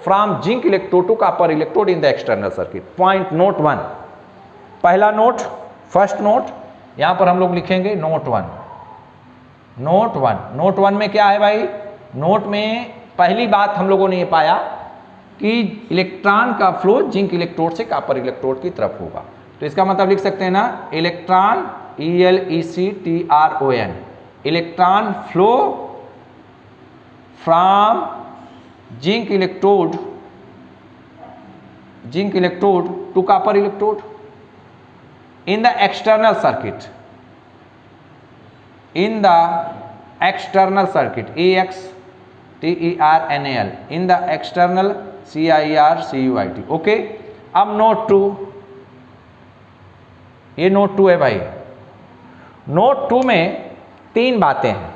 from zinc electrode to copper electrode in the external circuit. Point note 1, पहला नोट, फर्स्ट नोट, यहां पर हम लोग लिखेंगे नोट 1। नोट 1, नोट 1 में क्या है भाई? नोट में पहली बात हम लोगों ने ये पाया कि इलेक्ट्रॉन का फ्लो जिंक इलेक्ट्रोड से कॉपर इलेक्ट्रोड की तरफ होगा। तो इसका मतलब लिख सकते हैं ना, electron ELECTRON, electron flow from zinc electrode to copper electrode in the external circuit, in the external circuit, EXTERNAL, in the external CIRCUIT। Okay, अब नोट 2, ये नोट 2 है भाई। नोट 2 में 3 बातें हैं।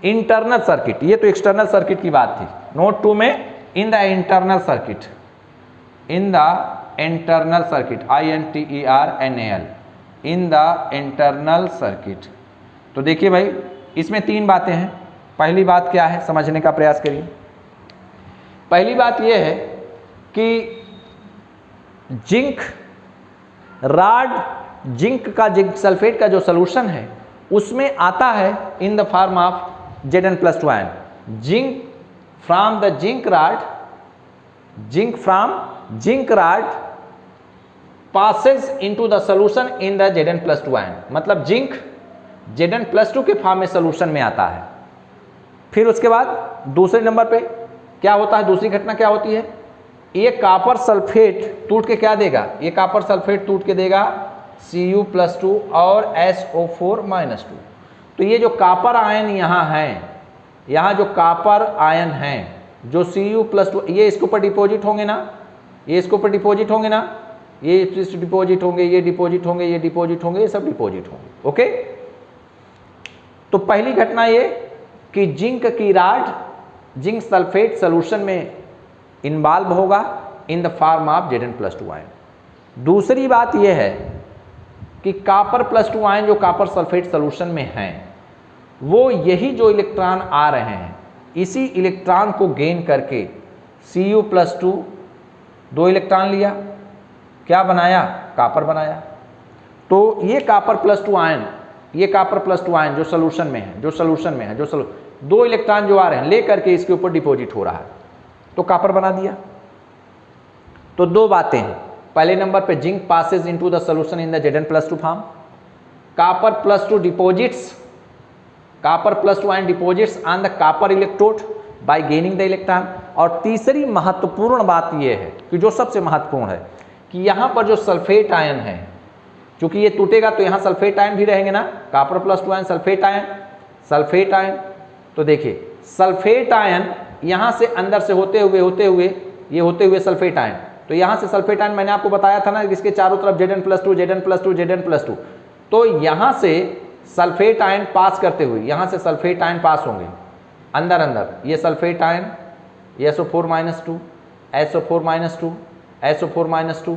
इंटरनल सर्किट, ये तो एक्सटर्नल सर्किट की बात थी। नोट 2 में in the internal circuit, in the internal circuit, INTERNAL, in the internal circuit. तो देखिए भाई, इसमें 3 बातें हैं। पहली बात क्या है, समझने का प्रयास करिए। पहली बात यह है कि जिंक राड, जिंक का, जिंक सल्फेट का जो सोल्यूशन है उसमें आता है in the form of Zn+2 ion. Zinc from the zinc rod, zinc from zinc rod passes into the solution in the Zn+2 ion, मतलब जिंक Zn+2 के form में सोल्यूशन में आता है। फिर उसके बाद दूसरे नंबर पे क्या होता है, दूसरी घटना क्या होती है? ये कॉपर सल्फेट टूट के क्या देगा? ये कॉपर सल्फेट टूट के देगा Cu+2 और SO4-2। तो ये जो कॉपर आयन यहाँ है, यहाँ जो कॉपर आयन हैं, जो Cu+2, ये इसके ऊपर डिपॉजिट होंगे ना, ये इसके ऊपर डिपॉजिट होंगे ना, ये डिपॉजिट होंगे, ये डिपॉजिट होंगे, ये डिपॉजिट होंगे, ये सब डिपॉजिट होंगे। ओके, तो पहली घटना ये कि जिंक की राड जिंक सल्फेट सॉल्यूशन में इन्वॉल्व होगा इन the form of Zn+2 ion. दूसरी बात यह है कि कॉपर +2 आयन जो कॉपर सल्फेट सॉल्यूशन में हैं, वो यही जो इलेक्ट्रॉन आ रहे हैं, इसी इलेक्ट्रॉन को गेन करके Cu+2 2 इलेक्ट्रॉन लिया, क्या बनाया, कॉपर बनाया। तो ये कॉपर +2 आयन, ये कॉपर +2 आयन जो सॉल्यूशन में है, जो 2 इलेक्ट्रॉन जो आ रहे हैं लेकर के इसके ऊपर डिपॉजिट हो रहा है, तो कॉपर बना दिया। तो 2 बातें हैं, पहले नंबर पे zinc passes into the solution in the Zn+2 form, copper +2 ion deposits on the copper electrode by gaining the electron. और तीसरी महत्वपूर्ण बात यह है कि जो सबसे महत्वपूर्ण है कि यहाँ पर जो सल्फेट आयन है, चूंकि ये टूटेगा तो यहाँ सल्फेट आयन भी रहेंगे ना, कॉपर +2 आयन सल्फेट आयन। तो देखिए सल्फेट आयन यहाँ से अंदर से होते हुए सल्फेट आयन, तो यहाँ से सल्फेट आयन मैंने आपको बताया था ना, इसके चारों तरफ Zn+2, तो यहाँ से सल्फेट आयन पास करते हुए, यहाँ से सल्फेट आयन पास होंगे अंदर, ये सल्फेट आयन, ये SO4-2, SO4-2, SO4-2,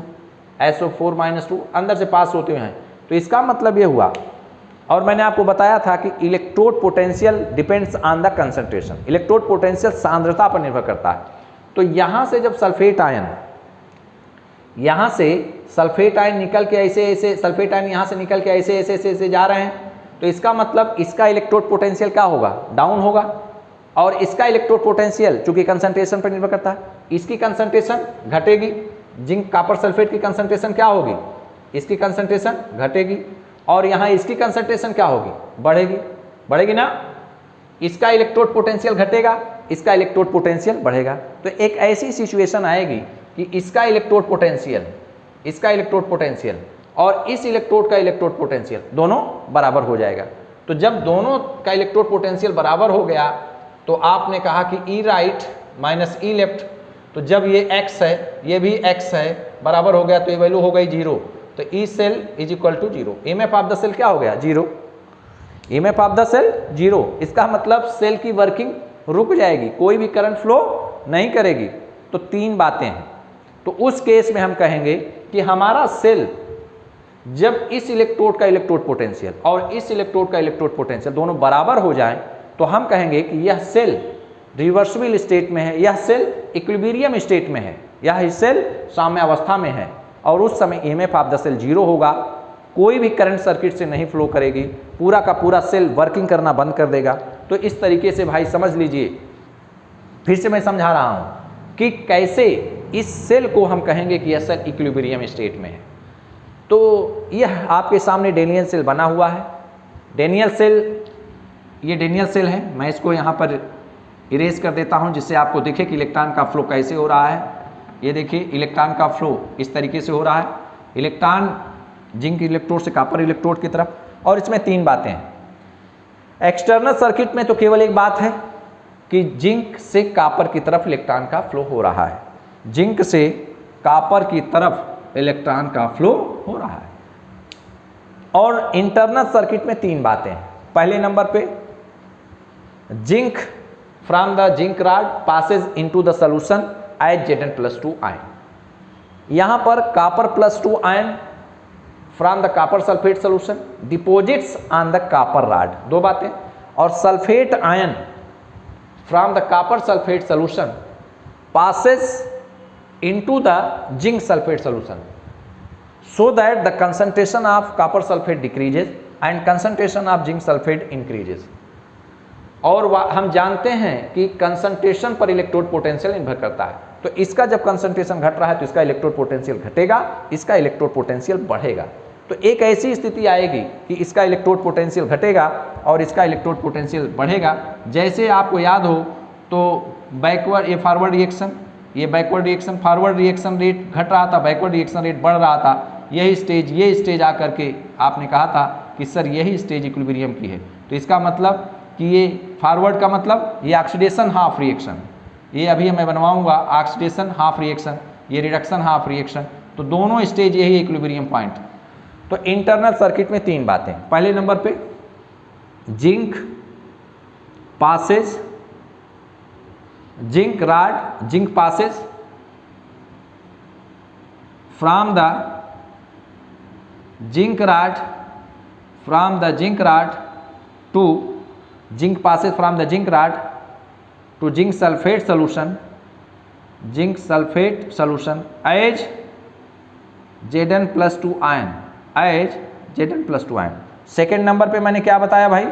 SO4-2 अंदर से पास होते हुए हैं। तो इसका मतलब ये हुआ, और मैंने आपको बताया था कि electrode potential depends on the concentration, electrode potential सांद्रता पर निर्भर करता है। तो यहाँ से जब सल्फेट आयन, यहाँ से सल्फेट आयन निकल के ऐसे सल्फेट आयन यहाँ से निकल के ऐसे जा रहे हैं, तो इसका मतलब इसका इलेक्ट्रोड पोटेंशियल क्या होगा, डाउन होगा। और इसका इलेक्ट्रोड पोटेंशियल चूंकि कंसंट्रेशन पर निर्भर करता है, इसकी कंसंट्रेशन घटेगी, जिंक कॉपर सल्फेट की कंसंट्रेशन क्या होगी, इसकी कंसंट्रेशन घटेगी, और यहाँ इसकी कंसंट्रेशन क्या होगी, बढ़ेगी ना। इसका इलेक्ट्रोड पोटेंशियल घटेगा, इसका इलेक्ट्रोड पोटेंशियल बढ़ेगा। तो एक ऐसी सिचुएशन आएगी कि इसका इलेक्ट्रोड पोटेंशियल और इस इलेक्ट्रोड का इलेक्ट्रोड पोटेंशियल दोनों बराबर हो जाएगा। तो जब दोनों का इलेक्ट्रोड पोटेंशियल बराबर हो गया तो आपने कहा कि ई राइट माइनस ई लेफ्ट, तो जब ये x है ये भी x है, बराबर हो गया तो ये वैल्यू हो गई 0। तो E cell is equal to 0, EMF of the cell क्या हो गया, 0, EMF ऑफ द सेल 0। इसका मतलब सेल की वर्किंग रुक जाएगी, कोई भी करंट फ्लो नहीं करेगी। तो 3 बातें हैं। तो उस केस में हम कहेंगे कि हमारा सेल जब इस इलेक्ट्रोड का इलेक्ट्रोड पोटेंशियल और इस इलेक्ट्रोड का इलेक्ट्रोड पोटेंशियल दोनों बराबर हो जाएं, तो हम कहेंगे कि यह सेल रिवर्सिबल स्टेट में है, यह सेल इक्विलिब्रियम स्टेट में है, यह सेल साम्यावस्था में है, और उस समय EMF ऑफ द सेल 0 होगा, कोई भी करंट सर्किट से नहीं फ्लो करेगी, पूरा का पूरा सेल वर्किंग करना बंद कर देगा। तो इस तरीके से भाई समझ लीजिए, फिर से मैं समझा रहा हूँ कि कैसे इस सेल को हम कहेंगे कि यह सेल इक्विलिब्रियम स्टेट में है। तो यह आपके सामने डेनियल सेल बना हुआ है। डेनियल सेल, ये डेनियल सेल है, मैं इसको यहाँ पर इरेज कर देता हूँ जिससे आपको दिखे कि इलेक्ट्रॉन का फ्लो कैसे हो रहा है। ये देखिए इलेक्ट्रॉन का फ्लो इस तरीके से हो रहा है, इलेक्ट्रॉन जिंक इलेक्ट्रोड से कॉपर इलेक्ट्रोड की तरफ। और इसमें 3 बातें हैं। एक्सटर्नल सर्किट में तो केवल एक बात है कि जिंक से कॉपर की तरफ इलेक्ट्रॉन का फ्लो हो रहा है, जिंक से कॉपर की तरफ इलेक्ट्रॉन का फ्लो हो रहा है। और इंटरनल सर्किट में 3 बातें हैं। पहले नंबर पे zinc from the zinc rod passes into the solution as Zn+2 ion. यहाँ पर copper +2 ion from the copper sulphate solution deposits on the copper rod, 2 बातें। और sulphate ion from the copper sulphate solution passes into the zinc sulfate solution so that the concentration of copper sulfate decreases and concentration of zinc sulfate increases। और हम जानते हैं कि concentration पर electrode potential निर्भर करता है। तो इसका जब कंसंट्रेशन घट रहा है तो इसका इलेक्ट्रोड पोटेंशियल घटेगा, इसका इलेक्ट्रोड पोटेंशियल बढ़ेगा। तो एक ऐसी स्थिति आएगी कि इसका इलेक्ट्रोड पोटेंशियल घटेगा और इसका इलेक्ट्रोड पोटेंशियल बढ़ेगा। जैसे आपको याद हो तो बैकवर्ड, ये फॉरवर्ड रिएक्शन, ये backward reaction, forward reaction rate घट रहा था, बैकवर्ड रिएक्शन रेट बढ़ रहा था। यही स्टेज, ये स्टेज आकर के आपने कहा था कि सर यही स्टेज इक्विलिब्रियम की है। तो इसका मतलब कि ये फॉरवर्ड का मतलब ये ऑक्सीडेशन हाफ रिएक्शन, ये अभी मैं बनवाऊंगा ऑक्सीडेशन हाफ रिएक्शन, ये रिडक्शन हाफ रिएक्शन। तो दोनों स्टेज यही इक्विलिब्रियम पॉइंट। तो इंटरनल सर्किट में तीन बातें, पहले नंबर पे zinc passes, zinc rod, zinc passes from the zinc rod, from the zinc rod to zinc passes from the zinc rod to zinc sulphate solution, zinc sulphate solution as Zn+2 ion, as Zn+2 ion. Second number पे मैंने क्या बताया भाई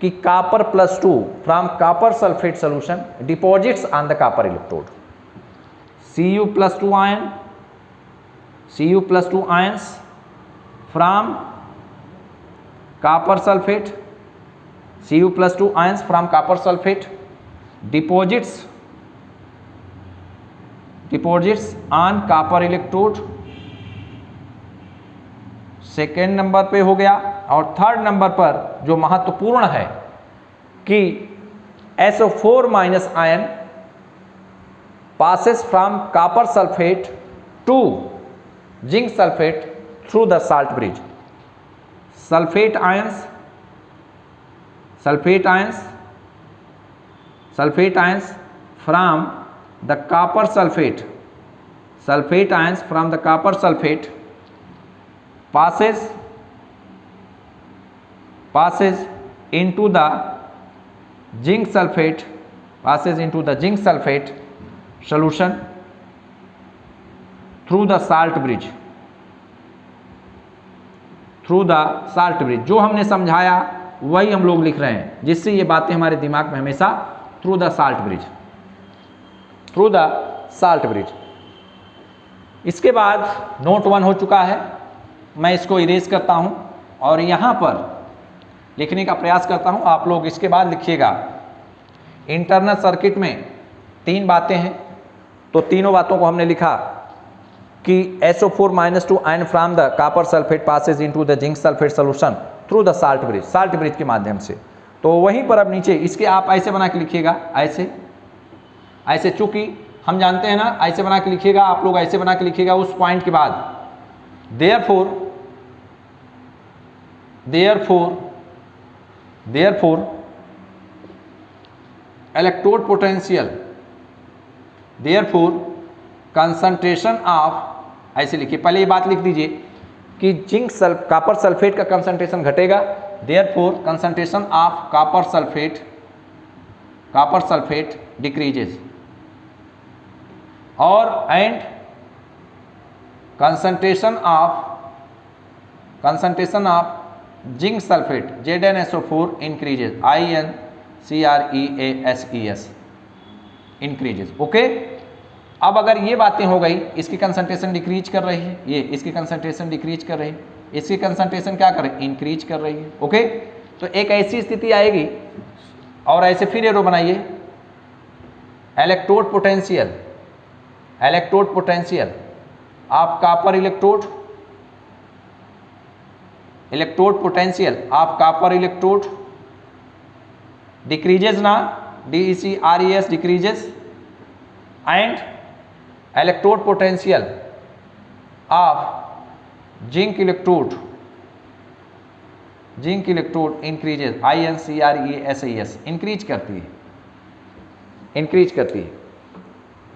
कि copper+2 from copper sulphate solution deposits on the copper electrode, Cu+2 ion, Cu+2 ions from copper sulphate, Cu+2 ions from copper sulphate deposits on copper electrode, second number पे हो गया। और थर्ड नंबर पर जो महत्वपूर्ण है कि SO4- ion passes from copper sulfate to zinc sulfate through the salt bridge, sulfate ions from the copper sulfate, sulfate ions from the copper sulfate passes into the zinc sulfate, solution through the salt bridge, जो हमने समझाया वही हम लोग लिख रहे हैं, जिससे ये बातें हमारे दिमाग में हमेशा थ्रू द साल्ट ब्रिज। इसके बाद नोट 1 हो चुका है, मैं इसको इरेज करता हूं और यहां पर लिखने का प्रयास करता हूं, आप लोग इसके बाद लिखिएगा। इंटरनल सर्किट में तीन बातें हैं, तो तीनों बातों को हमने लिखा कि SO4- ion from the copper sulphate passes into the zinc sulphate solution through the salt bridge के माध्यम से। तो वहीं पर अब नीचे इसके आप ऐसे बना के लिखिएगा, ऐसे चूंकि हम जानते हैं ना, ऐसे बना के लिखिएगा, आप लोग ऐसे बना के लिखिएगा उस पॉइंट के बाद। therefore electrode potential, therefore concentration of, ऐसे लिखिए, पहले ये बात लिख दीजिए कि कॉपर सल्फेट का कंसंट्रेशन घटेगा, therefore concentration of copper sulfate decreases, और and concentration of zinc sulphate ZnSO4 increases, INCREASES increases। Okay, अब अगर ये बातें हो गई, इसकी कंसंट्रेशन डिक्रीज कर रही है, ये इसकी कंसंट्रेशन डिक्रीज कर रही है, इसकी कंसंट्रेशन क्या कर रही है, इंक्रीज कर रही है। ओके, तो एक ऐसी स्थिति आएगी, और ऐसे फिर एरो बनाइए, electrode potential of copper electrode potential of copper electrode decreases ना, DECRES decreases, and electrode potential of zinc electrode increases, INCREASES increase करती है।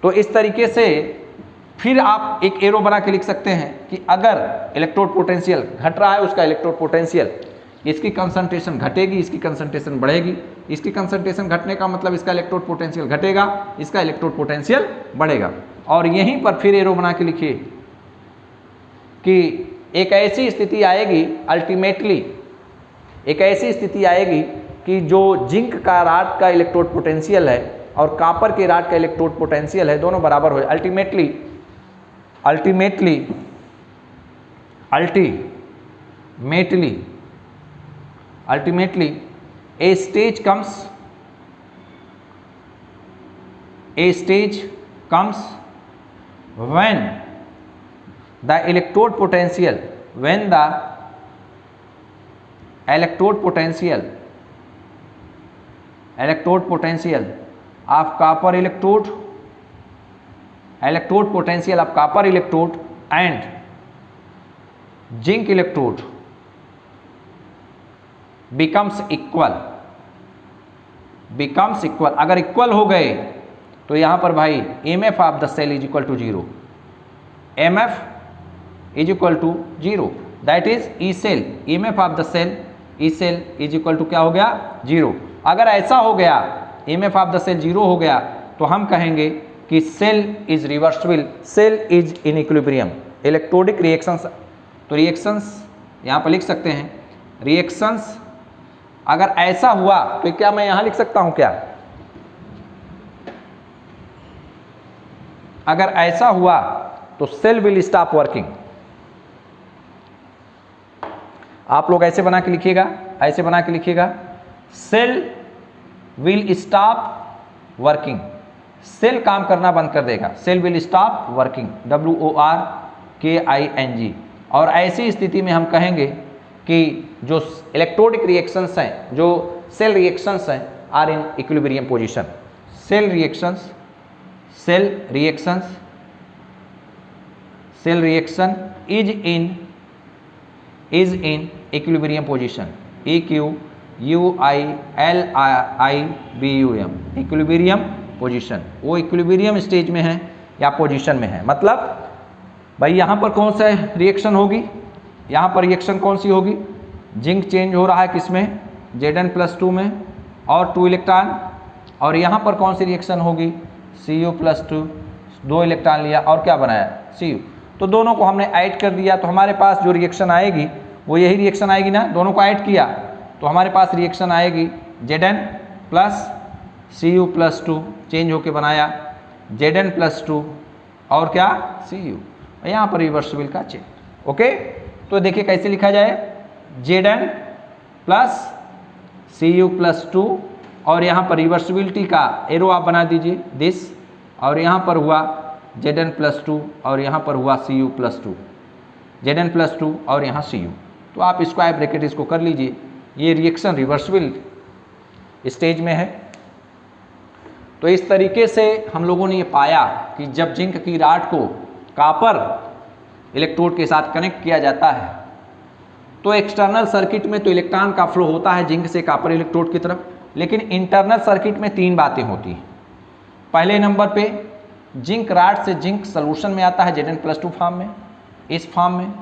तो इस तरीके से फिर आप एक एरो बना के लिख सकते हैं कि अगर इलेक्ट्रोड पोटेंशियल घट रहा है, उसका इलेक्ट्रोड पोटेंशियल, इसकी कंसंट्रेशन घटेगी, इसकी कंसंट्रेशन बढ़ेगी, इसकी कंसंट्रेशन घटने का मतलब इसका इलेक्ट्रोड पोटेंशियल घटेगा, इसका इलेक्ट्रोड पोटेंशियल बढ़ेगा। और यहीं पर फिर एरो बना के लिखिए कि एक ऐसी स्थिति आएगी, अल्टीमेटली एक ऐसी स्थिति आएगी कि जो जिंक का रॉड का इलेक्ट्रोड पोटेंशियल है और कॉपर के रॉड का इलेक्ट्रोड पोटेंशियल है, दोनों बराबर हो। Ultimately a stage comes when the electrode potential of copper electrode and zinc electrode becomes equal, अगर इक्वल हो गए तो यहां पर भाई EMF of the cell is equal to 0, EMF is equal to 0, that is E cell, EMF of the cell, E cell is equal to क्या हो गया 0। अगर ऐसा हो गया, एमएफ ऑफ द सेल 0 हो गया, तो हम कहेंगे कि cell is reversible, cell is in equilibrium. Electrodic reactions, तो रिएक्शंस यहाँ पर लिख सकते हैं, रिएक्शंस अगर ऐसा हुआ तो क्या मैं यहां लिख सकता हूं क्या, अगर ऐसा हुआ तो सेल विल स्टॉप वर्किंग। आप लोग ऐसे बना के लिखिएगा, ऐसे बना के लिखिएगा, cell will stop working, cell काम करना बंद कर देगा, cell will stop working, WORKING। और ऐसी स्थिति में हम कहेंगे कि जो इलेक्ट्रोडिक रिएक्शंस हैं, जो सेल रिएक्शंस हैं, are in equilibrium position. Cell reaction is in equilibrium position, EQUILIBUM, equilibrium position. वो इक्विलिब्रियम स्टेज में है या पोजीशन में है, मतलब भाई यहाँ पर कौन सा रिएक्शन होगी, यहाँ पर रिएक्शन कौन सी होगी, जिंक चेंज हो रहा है किसमें, Zn+2 में और 2 इलेक्ट्रॉन, और यहाँ पर कौन सी रिएक्शन होगी, Cu+2, 2 इलेक्ट्रॉन लिया और क्या बनाया Cu, तो दोनों को हमने ऐड कर दिया, तो हमारे पास जो रिएक्शन आएगी वो यही रिएक्शन आएगी ना, दोनों को ऐड किया तो हमारे पास रिएक्शन आएगी Zn+Cu+2, चेंज होके बनाया Zn+2 और क्या Cu, यहाँ पर रिवर्सिबल का चेंज। ओके, तो देखिए कैसे लिखा जाए, Zn+Cu+2 और यहाँ पर रिवर्सिबिलिटी का एरो आप बना दीजिए दिस, और यहाँ पर हुआ Zn+2 और यहाँ पर हुआ Cu+2, Zn+2 और यहाँ Cu, तो आप स्क्वायर ब्रैकेट इसको कर लीजिए, ये रिएक्शन रिवर्सिबल स्टेज में है। तो इस तरीके से हम लोगों ने ये पाया कि जब जिंक की राड को कॉपर इलेक्ट्रोड के साथ कनेक्ट किया जाता है तो एक्सटर्नल सर्किट में तो इलेक्ट्रॉन का फ्लो होता है जिंक से कॉपर इलेक्ट्रोड की तरफ, लेकिन इंटरनल सर्किट में 3 बातें होती हैं। पहले नंबर पे जिंक राड से जिंक सोल्यूशन में आता है Zn+2 फॉर्म में, इस फॉर्म में,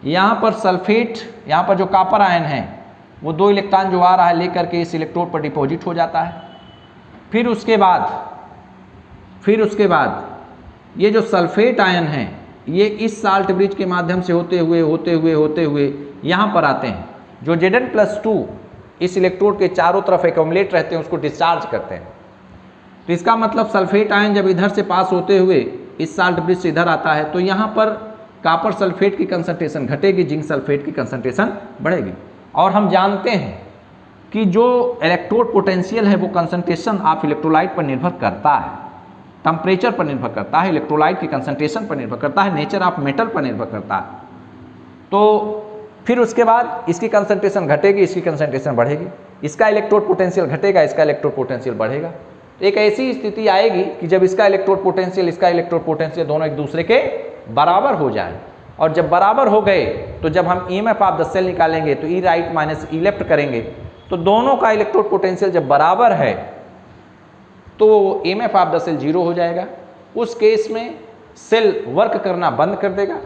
यहाँ पर सल्फेट, यहाँ पर जो कॉपर आयन है वो 2 इलेक्ट्रॉन जो आ रहा है लेकर के इस इलेक्ट्रोड पर डिपॉजिट हो जाता है। फिर उसके बाद ये जो सल्फेट आयन है ये इस साल्ट ब्रिज के माध्यम से होते हुए यहाँ पर आते हैं, जो Zn+2 इस इलेक्ट्रोड के चारों तरफ एक्यूमुलेट रहते हैं, उसको डिस्चार्ज करते हैं। तो इसका मतलब सल्फेट आयन जब इधर से पास होते हुए इस साल्ट ब्रिज से इधर आता है तो यहाँ पर कॉपर सल्फेट की कंसंट्रेशन घटेगी, जिंक सल्फेट की कंसंट्रेशन बढ़ेगी। और हम जानते हैं कि जो इलेक्ट्रोड पोटेंशियल है वो कंसंट्रेशन ऑफ इलेक्ट्रोलाइट पर निर्भर करता है, टेम्परेचर पर निर्भर करता है, इलेक्ट्रोलाइट की कंसंट्रेशन पर निर्भर करता है, नेचर ऑफ मेटल पर निर्भर करता है। तो फिर उसके बाद इसकी कंसंट्रेशन घटेगी, इसकी कंसंट्रेशन बढ़ेगी, इसका इलेक्ट्रोड पोटेंशियल घटेगा, इसका इलेक्ट्रोड पोटेंशियल बढ़ेगा। तो एक ऐसी स्थिति आएगी कि जब इसका इलेक्ट्रोड पोटेंशियल दोनों एक दूसरे के बराबर हो जाए, और जब बराबर हो गए तो जब हम EMF ऑफ द सेल निकालेंगे तो E right minus E left करेंगे, तो दोनों का इलेक्ट्रोड पोटेंशियल जब बराबर है तो EMF ऑफ द सेल 0 हो जाएगा। उस केस में सेल वर्क करना बंद कर देगा,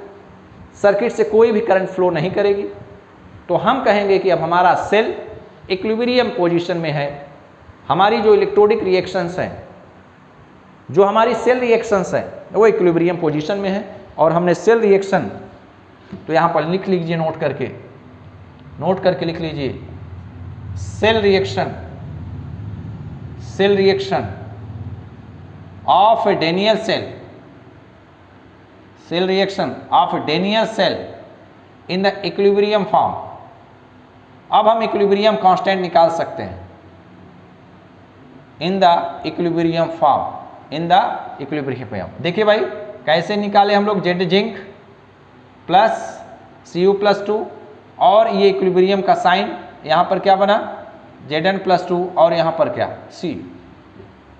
सर्किट से कोई भी करंट फ्लो नहीं करेगी। तो हम कहेंगे कि अब हमारा सेल इक्विलिब्रियम पोजीशन में है। हमारी जो इलेक्ट्रोडिक रिएक्शंस हैं, जो हमारी सेल रिएक्शंस हैं, वो इक्विलिब्रियम पोजीशन में है। और हमने सेल रिएक्शन, तो यहाँ पर लिख लीजिए, नोट करके लिख लीजिए, cell reaction of Daniell cell in the equilibrium form. अब हम इक्विलिब्रियम कांस्टेंट निकाल सकते हैं इन द इक्विलिब्रियम फॉर्म। देखिए भाई कैसे निकाले हम लोग, Z जिंक प्लस Cu+2 और ये इक्विलिब्रियम का साइन यहाँ पर क्या बना Zn+2 और यहाँ पर क्या C,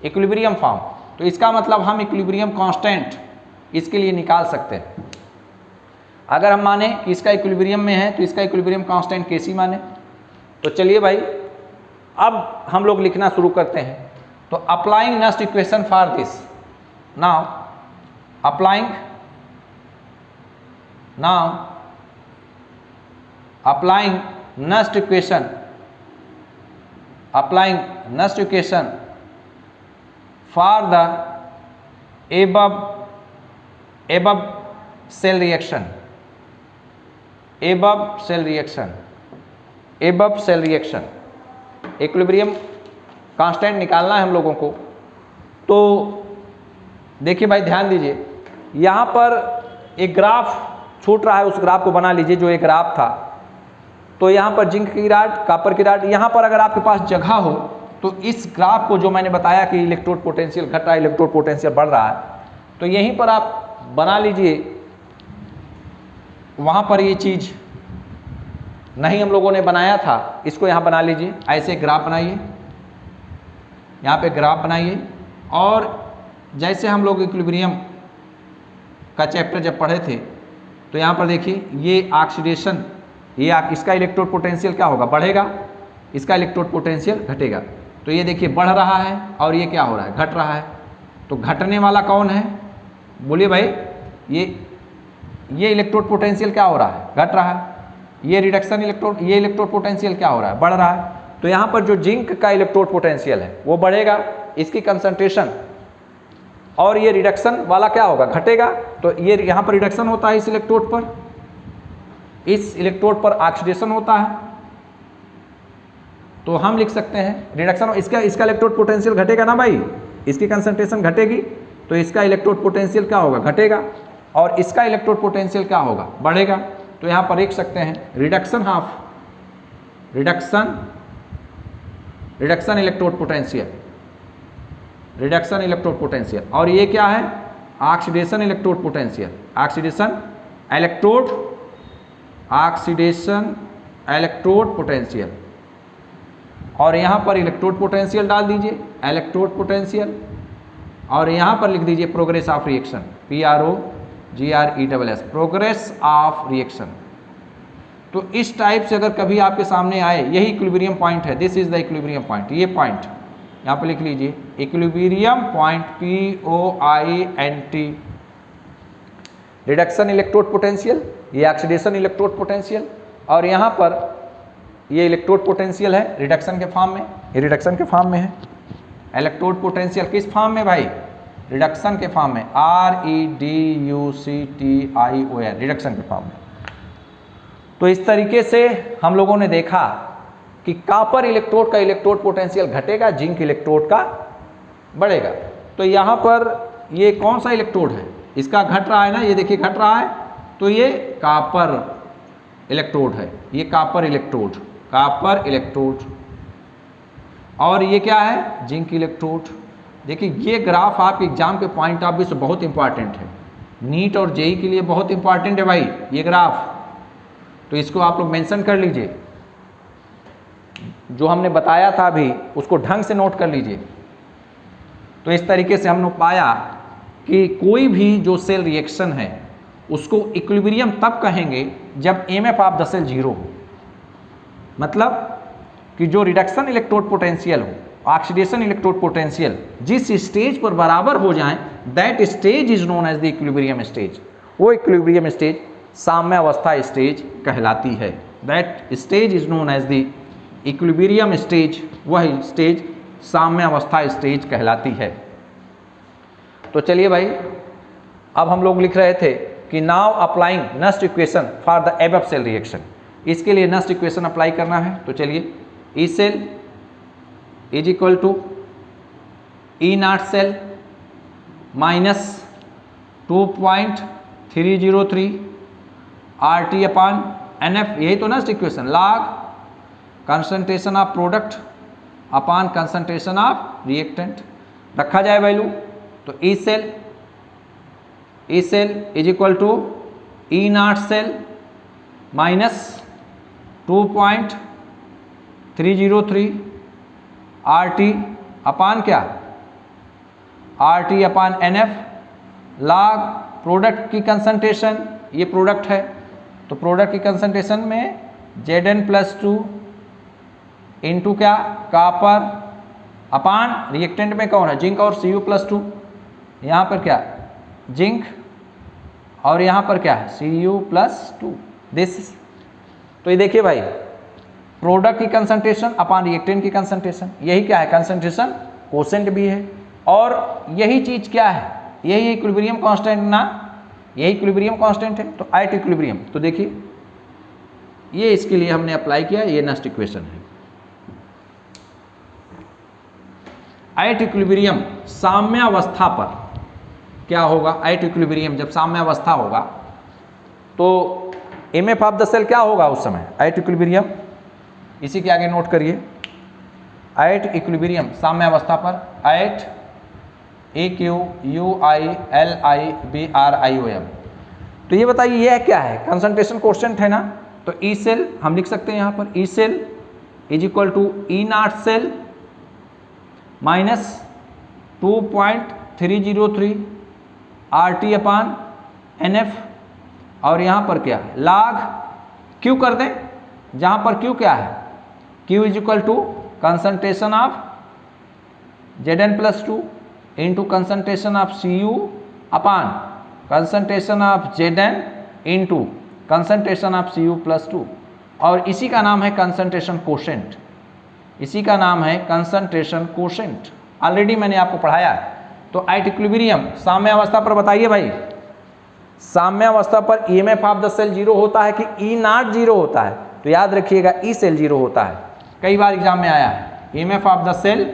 इक्विलिब्रियम फॉर्म। तो इसका मतलब हम इक्विलिब्रियम कांस्टेंट इसके लिए निकाल सकते हैं। अगर हम माने कि इसका इक्विलिब्रियम में है तो इसका इक्विलिब्रियम कांस्टेंट Kc माने। तो चलिए भाई अब हम लोग लिखना शुरू करते हैं। तो applying next equation for this, now applying next equation for the above cell reaction, equilibrium constant निकालना है हम लोगों को। तो देखिए भाई ध्यान दीजिए, यहाँ पर एक ग्राफ छूट रहा है, उस ग्राफ को बना लीजिए जो एक ग्राफ था। तो यहाँ पर जिंक की राड, कॉपर की राड, यहाँ पर अगर आपके पास जगह हो तो इस ग्राफ को जो मैंने बताया कि इलेक्ट्रोड पोटेंशियल घट रहा है, इलेक्ट्रोड पोटेंशियल बढ़ रहा है, तो यहीं पर आप बना लीजिए। वहाँ पर ये चीज़ नहीं हम लोगों ने बनाया था, इसको यहाँ बना लीजिए। ऐसे ग्राफ बनाइए, यहाँ पे ग्राफ बनाइए। और जैसे हम लोग इक्विलिब्रियम का चैप्टर जब पढ़े थे तो यहाँ पर देखिए ये ऑक्सीडेशन, इसका इलेक्ट्रोड पोटेंशियल क्या होगा, बढ़ेगा, इसका इलेक्ट्रोड पोटेंशियल घटेगा। तो ये देखिए बढ़ रहा है और ये क्या हो रहा है, घट रहा है। तो घटने वाला कौन है, बोलिए भाई, ये इलेक्ट्रोड पोटेंशियल क्या हो रहा है, घट रहा है। ये रिडक्शन इलेक्ट्रोड, ये इलेक्ट्रोड पोटेंशियल क्या हो रहा है, बढ़ रहा है। तो यहाँ पर जो जिंक का इलेक्ट्रोड पोटेंशियल है वो बढ़ेगा, इसकी कंसंट्रेशन, और ये रिडक्शन वाला क्या होगा, घटेगा। तो ये यहाँ पर रिडक्शन होता है इस इलेक्ट्रोड पर, इस इलेक्ट्रोड पर ऑक्सीडेशन होता है। तो हम लिख सकते हैं रिडक्शन, इसका इलेक्ट्रोड पोटेंशियल घटेगा ना भाई, इसकी कंसंट्रेशन घटेगी तो इसका इलेक्ट्रोड पोटेंशियल क्या होगा, घटेगा, और इसका इलेक्ट्रोड पोटेंशियल क्या होगा, बढ़ेगा। तो यहाँ पर लिख सकते हैं रिडक्शन इलेक्ट्रोड पोटेंशियल, और ये क्या है, ऑक्सीडेशन इलेक्ट्रोड पोटेंशियल। और यहाँ पर इलेक्ट्रोड पोटेंशियल डाल दीजिए, इलेक्ट्रोड पोटेंशियल, और यहाँ पर लिख दीजिए progress of reaction, PROGRESS, progress of reaction. तो इस टाइप से अगर कभी आपके सामने आए, यही इक्विलिब्रियम पॉइंट है, this is the equilibrium point, ये पॉइंट यहाँ पर लिख लीजिए, equilibrium point POINT, reduction electrode potential, ये ऑक्सीडेशन इलेक्ट्रोड पोटेंशियल, और यहाँ पर ये इलेक्ट्रोड पोटेंशियल है रिडक्शन के फॉर्म में, ये रिडक्शन के फॉर्म में है। इलेक्ट्रोड पोटेंशियल किस फॉर्म में भाई, रिडक्शन के फॉर्म में, REDUCTION, रिडक्शन के फॉर्म में। तो इस तरीके से हम लोगों ने देखा कि कॉपर इलेक्ट्रोड का इलेक्ट्रोड पोटेंशियल घटेगा, जिंक इलेक्ट्रोड का बढ़ेगा। तो यहाँ पर ये कौन सा इलेक्ट्रोड है, इसका घट रहा है ना, ये देखिए घट रहा है, तो ये कॉपर इलेक्ट्रोड है, ये कॉपर इलेक्ट्रोड, और ये क्या है, जिंक इलेक्ट्रोड। देखिए ये ग्राफ आपके एग्जाम के पॉइंट ऑफ व्यू से बहुत इंपॉर्टेंट है, नीट और जेई के लिए बहुत इंपॉर्टेंट है भाई ये ग्राफ। तो इसको आप लोग मेंशन कर लीजिए, जो हमने बताया था अभी उसको ढंग से नोट कर लीजिए। तो इस तरीके से हमने पाया कि कोई भी जो सेल रिएक्शन है उसको इक्विलिब्रियम तब कहेंगे जब MF ऑफ द सेल 0 हो, मतलब कि जो रिडक्शन इलेक्ट्रोड पोटेंशियल हो, ऑक्सीडेशन इलेक्ट्रोड पोटेंशियल जिस स्टेज पर बराबर हो जाएं, that stage is known as the equilibrium stage. वो इक्विलिब्रियम स्टेज साम्य अवस्था स्टेज कहलाती है, that stage is known as the equilibrium stage, वह स्टेज साम्य अवस्था स्टेज कहलाती है। तो चलिए भाई, अब हम लोग लिख रहे थे कि now applying next equation for the above cell reaction, इसके लिए नेक्स्ट इक्वेशन अप्लाई करना है। तो चलिए, E cell is equal to E0 cell minus 2.303 RT upon NF, यही तो next equation, log concentration of product upon concentration of reactant रखा जाए वैल्यू। तो E cell is equal to E0 cell minus 2.303 RT upon क्या, RT upon NF, log product की concentration, ये product है, तो प्रोडक्ट की कंसंट्रेशन में Zn+2 इंटू क्या, कॉपर अपान रिएक्टेंट में कौन है, जिंक और Cu+2, यहाँ पर क्या जिंक और यहाँ पर क्या है Cu+2 दिस। तो ये देखिए भाई, प्रोडक्ट की कंसंट्रेशन अपान रिएक्टेंट की कंसंट्रेशन, यही क्या है कंसंट्रेशन कोसेंट भी है, और यही चीज क्या है, यही इक्विलिब्रियम कांस्टेंट ना, यही इक्विलिब्रियम कांस्टेंट है। तो एट इक्विलिब्रियम, तो देखिए ये इसके लिए हमने अप्लाई किया, ये नेक्स्ट इक्वेशन है। एट इक्विलिब्रियम साम्यावस्था पर क्या होगा, एट इक्विलिब्रियम जब साम्यावस्था होगा तो एमएफ ऑफ द सेल क्या होगा उस समय एट इक्विलिब्रियम, इसी के आगे नोट करिए, एट इक्विलिब्रियम साम्यावस्था पर, एट EQUILIBRIOM। तो ये बताइए यह क्या है, कंसंट्रेशन कोएफिशिएंट है ना, तो ई सेल हम लिख सकते हैं यहाँ पर, E cell is equal to E0 cell minus 2.303 RT upon NF, और यहाँ पर क्या है log Q कर दें, जहाँ पर Q क्या है, Q is equal to concentration of Zn+2 into concentration of Cu upon concentration of Zn into concentration of Cu+2, और इसी का नाम है कंसंट्रेशन कोशेंट, इसी का नाम है कंसंट्रेशन कोशेंट, ऑलरेडी मैंने आपको पढ़ाया है। तो एट इक्विलिब्रियम साम्यावस्था पर बताइए भाई, साम्यावस्था पर EMF of the cell zero होता है कि E0 जीरो होता है, तो याद रखिएगा ई सेल जीरो होता है, कई बार एग्जाम में आया है, EMF of the cell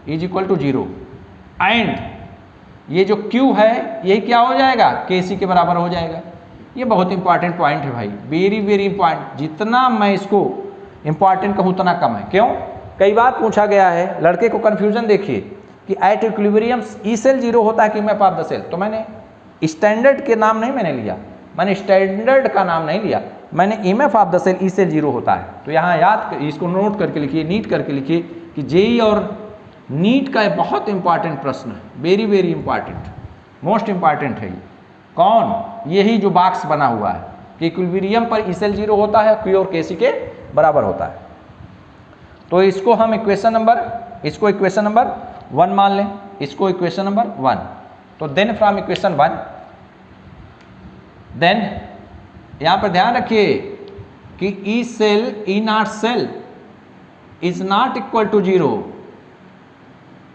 is equal to zero, and ये जो Q है यही क्या हो जाएगा KC के बराबर हो जाएगा। ये बहुत इंपॉर्टेंट पॉइंट है भाई, वेरी वेरी इंपॉर्टेंट, जितना मैं इसको इंपॉर्टेंट कहूँ उतना कम है। क्यों, कई बार पूछा गया है, लड़के को कन्फ्यूजन देखिए कि at equilibrium E cell zero होता है कि ईएमएफ ऑफ द सेल, तो मैंने स्टैंडर्ड के नाम नहीं मैंने लिया, मैंने स्टैंडर्ड का नाम नहीं लिया, मैंने EMF of the cell E cell zero होता है। तो यहाँ याद इसको नोट करके लिखिए, नीट करके लिखिए कि जेई और नीट का बहुत इंपॉर्टेंट प्रश्न है, very very important, most important है ये। कौन, यही जो बॉक्स बना हुआ है कि इक्विलिब्रियम पर ई सेल जीरो होता है, Q और KC के बराबर होता है। तो इसको हम इक्वेशन नंबर 1 मान लें, इसको इक्वेशन नंबर 1। तो देन फ्रॉम इक्वेशन 1, देन यहां पर ध्यान रखिए कि E cell E0 cell is not equal to zero.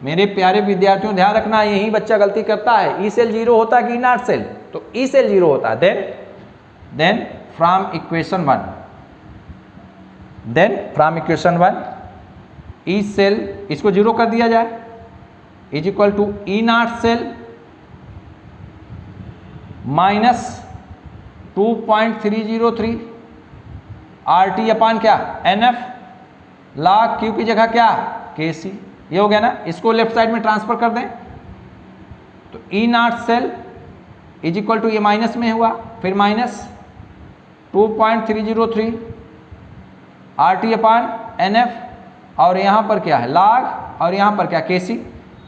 मेरे प्यारे विद्यार्थियों ध्यान रखना, यही बच्चा गलती करता है, ई सेल जीरो होता है कि E0 सेल, तो ई सेल जीरो होता है। Then from equation 1, then from equation 1 E cell, इसको जीरो कर दिया जाए, is equal to E0 cell minus 2.303 RT upon क्या NF, log Q की जगह क्या KC, ये हो गया ना। इसको लेफ्ट साइड में ट्रांसफर कर दें तो E0 cell is equal to, ये माइनस में हुआ, फिर माइनस 2.303 RT अपान NF, और यहाँ पर क्या है log, और यहाँ पर क्या KC,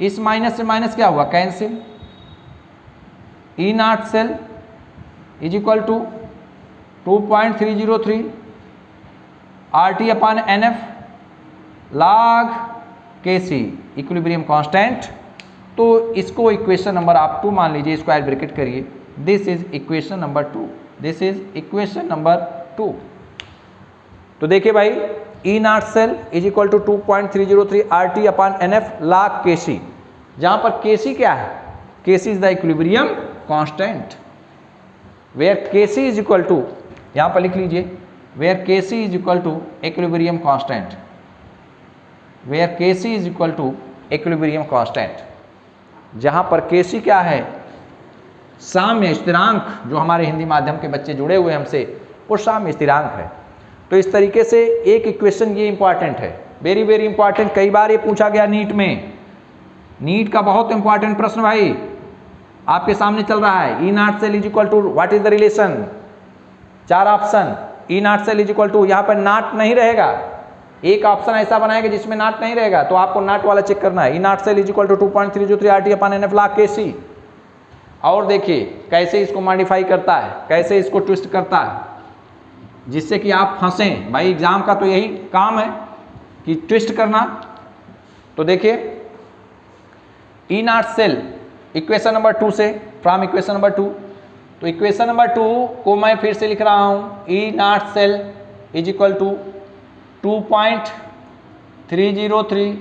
इस माइनस से माइनस क्या हुआ cancel, E0 cell is equal to 2.303 RT upon NF log KC equilibrium constant. तो इसको इक्वेशन नंबर आप 2 मान लीजिए, स्क्वायर ब्रैकेट करिए, this is equation number 2, this is equation number 2। तो देखिए भाई, E0 cell is equal to 2.303 RT upon NF log KC, जहां पर KC क्या है, KC is the equilibrium constant, where KC is equal to, यहां पर लिख लीजिए, where KC is equal to equilibrium constant, where KC is equal to equilibrium constant, जहां पर KC क्या है, साम्य स्थिरांक, जो हमारे हिंदी माध्यम के बच्चे जुड़े हुए हमसे, वो साम्य स्थिरांक है। तो इस तरीके से एक इक्वेशन ये इंपॉर्टेंट है, वेरी वेरी इंपॉर्टेंट, कई बार ये पूछा गया नीट में, नीट का बहुत इंपॉर्टेंट प्रश्न भाई आपके सामने चल रहा है। E0 cell is equal to what is the relation, 4 option, E0 cell is equal to, यहाँ पर नॉट नहीं रहेगा, एक ऑप्शन ऐसा बनाएगा जिसमें नॉट नहीं रहेगा, तो आपको नॉट वाला चेक करना है। E0 cell is equal to 2.303 RT upon NF log KC, और देखिए कैसे इसको मॉडिफाई करता है, कैसे इसको ट्विस्ट करता है। जिससे कि आप फंसें। भाई एग्जाम का तो यही काम है कि ट्विस्ट करना। तो देखिए ई नॉट सेल इक्वेशन नंबर 2 से, फ्रॉम इक्वेशन नंबर 2, तो इक्वेशन नंबर 2 को मैं फिर से लिख रहा हूँ, E naught cell is equal to 2.303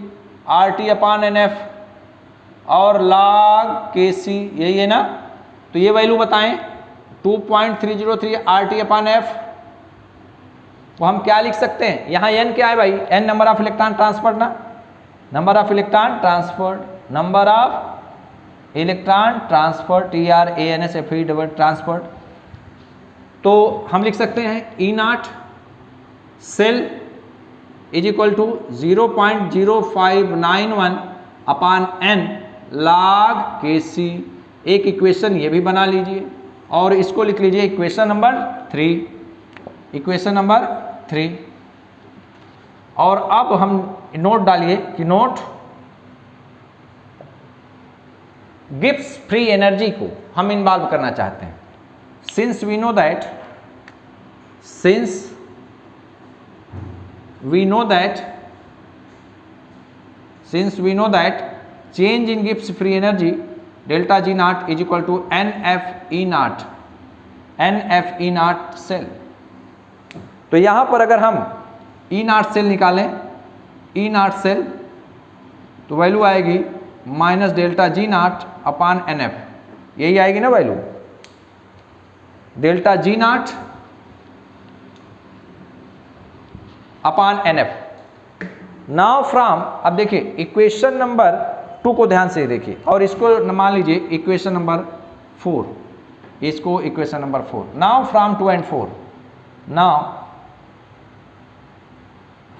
RT upon NF और log Kc, यही है ना। तो ये वैल्यू बताएं 2.303 RT अपान F को हम क्या लिख सकते हैं। यहाँ n क्या है भाई, n number of electron transfer ना, number of electron transferred, number of electron transfer TRANSFE double transferred. तो हम लिख सकते हैं E naught cell is equal to 0.0591 upon n log Kc। एक इक्वेशन ये भी बना लीजिए और इसको लिख लीजिए इक्वेशन नंबर 3, इक्वेशन नंबर 3। और अब हम नोट डालिए कि नोट गिब्स फ्री एनर्जी को हम इन्वॉल्व करना चाहते हैं। Since we know that change in Gibbs free energy delta G naught is equal to NF E naught cell. तो यहां पर अगर हम E naught सेल निकालें, E naught सेल, तो वैल्यू आएगी minus delta G naught upon NF, यही आएगी ना value, delta G naught upon NF। Now from, अब देखिए इक्वेशन नंबर 2 को ध्यान से देखिए और इसको मान लीजिए इक्वेशन नंबर 4, इसको equation number 4। Now from 2 and 4, now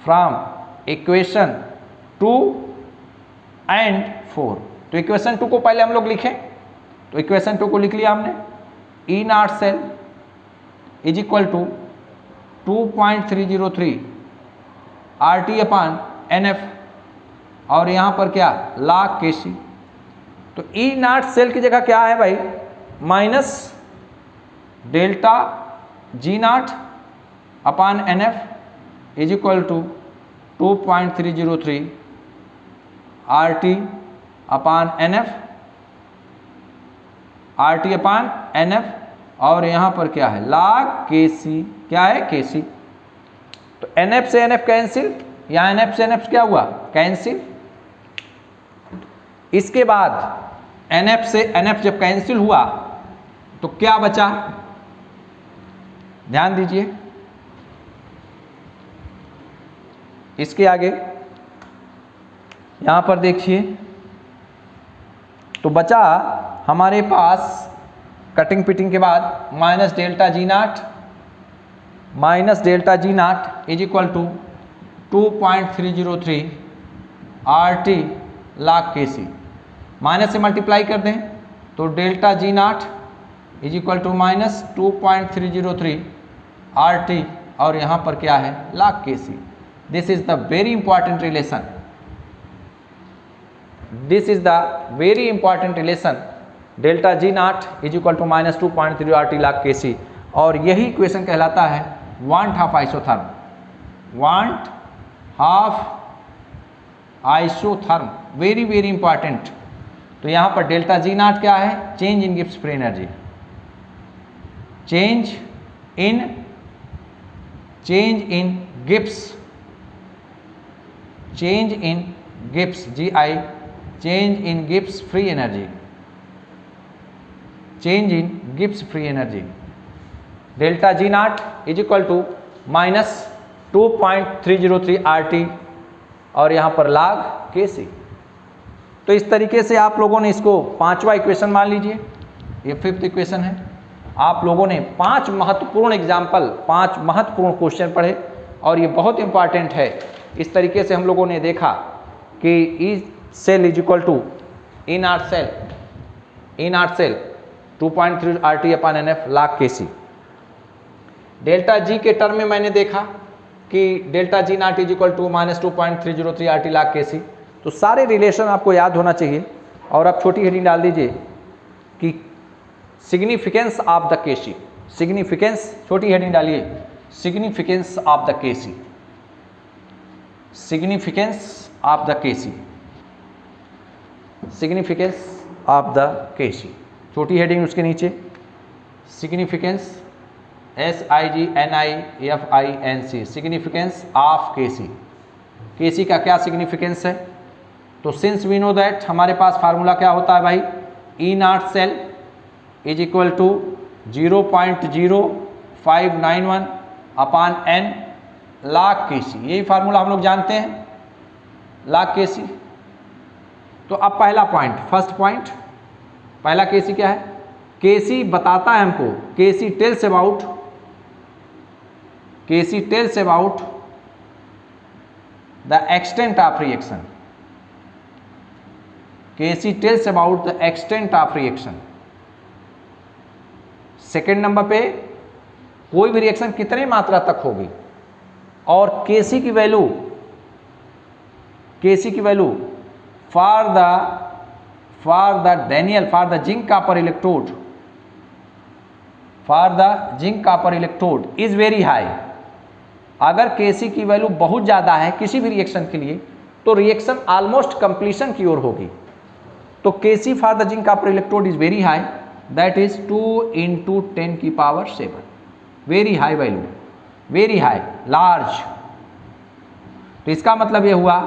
from equation 2 and 4, तो इक्वेशन 2 को पहले हम लोग लिखें। तो इक्वेशन 2 को लिख लिया हमने, E naught cell is equal to 2.303 RT upon NF और यहां पर क्या log Kc। तो ई नॉट सेल की जगह क्या है भाई, minus delta G naught upon NF is equal to 2.303 RT upon NF और यहां पर क्या है log Kc, क्या है Kc। तो NF से NF कैंसिल, या NF से NF क्या हुआ कैंसिल। इसके बाद NF से NF जब कैंसिल हुआ तो क्या बचा, ध्यान दीजिए इसके आगे यहां पर देखिए, तो बचा हमारे पास कटिंग पिटिंग के बाद minus delta G naught is equal to 2.303 RT log Kc। Minus से मल्टीप्लाई कर दें तो delta G naught is equal to minus 2.303 RT और यहाँ पर क्या है log Kc। This is the very important relation, delta G naught is equal to minus 2.3 RT log Kc। और यही इक्वेशन कहलाता है van't Hoff isotherm, very very important. तो यहां पर डेल्टा G नॉट क्या है, change in Gibbs free energy, change in Gibbs GI, change in Gibbs free energy, delta G naught is equal to minus 2.303 RT और यहाँ पर log Kc। तो इस तरीके से आप लोगों ने इसको पांचवा इक्वेशन मान लीजिए, ये 5th इक्वेशन है। आप लोगों ने 5 महत्वपूर्ण एग्जाम्पल, 5 महत्वपूर्ण क्वेश्चन पढ़े और ये बहुत इंपॉर्टेंट है। इस तरीके से हम लोगों ने देखा कि E cell is equal to E naught cell 2.3 RT upon NF log Kc। Delta G के टर्म में मैंने देखा कि delta G naught is equal to minus 2.303 RT log Kc। तो सारे रिलेशन आपको याद होना चाहिए। और आप छोटी हेडिंग डाल दीजिए कि significance of the Kc, significance, छोटी हेडिंग डालिए significance of the Kc, significance of the Kc, significance of the Kc, छोटी हेडिंग उसके नीचे significance SIGNIFINC, significance of Kc, Kc का क्या significance है। तो सिंस वी नो दैट हमारे पास फार्मूला क्या होता है भाई, E naught cell is equal to 0.0591 upon n log Kc, यही फार्मूला हम लोग जानते हैं, लाख Kc। तो अब पहला पॉइंट, फर्स्ट पॉइंट, पहला Kc क्या है, Kc बताता है हमको, Kc tells about, Kc tells about the extent of reaction, Kc tells about the extent of reaction. Second number पे कोई भी रिएक्शन कितनी मात्रा तक होगी, और Kc की वैल्यू, Kc की value for the Daniel, for the zinc copper electrode, for the zinc copper electrode is very high. अगर Kc की वैल्यू बहुत ज़्यादा है किसी भी रिएक्शन के लिए तो रिएक्शन ऑलमोस्ट कंप्लीशन की ओर होगी। तो Kc for the zinc copper electrode is very high, that is 2 × 10⁷, very high value, very high, large. तो इसका मतलब यह हुआ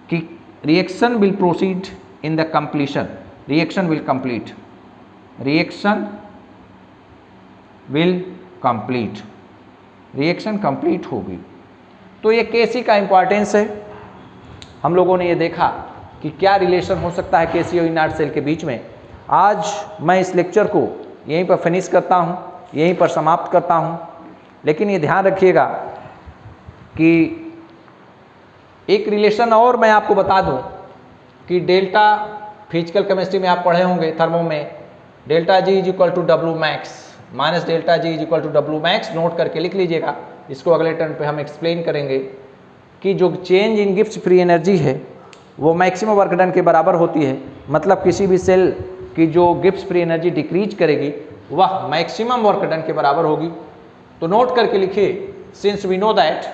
कि reaction will proceed in the completion, reaction will complete, reaction will complete, reaction complete होगी। तो ये Kc का इंपॉर्टेंस है। हम लोगों ने ये देखा कि क्या रिलेशन हो सकता है Kc और इनर्ट सेल के बीच में। आज मैं इस लेक्चर को यहीं पर फिनिश करता हूँ, यहीं पर समाप्त करता हूँ। लेकिन ये ध्यान रखिएगा कि एक रिलेशन और मैं आपको बता दूं कि डेल्टा, फिजिकल केमिस्ट्री में आप पढ़े होंगे थर्मो में, delta G is equal to W max minus delta G is equal to W max, note करके लिख लीजिएगा। इसको अगले टर्न पे हम एक्सप्लेन करेंगे कि जो change in Gibbs free energy है वो मैक्सिमम वर्क डन के बराबर होती है। मतलब किसी भी सेल की जो गिब्स फ्री एनर्जी डिक्रीज करेगी वह मैक्सिमम वर्क डन के बराबर होगी। तो नोट करके लिखिए, since we know that,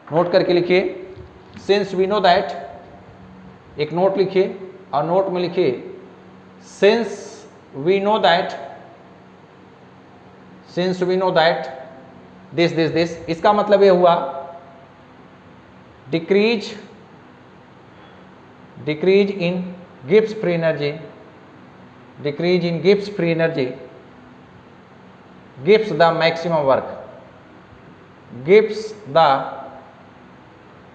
note करके लिखिए, सिंस वी नो दैट, एक नोट लिखिए और नोट में लिखिए since we know that, since we know that this this this. इसका मतलब यह हुआ decrease in Gibbs free energy, decrease in Gibbs free energy gives the maximum work, gives the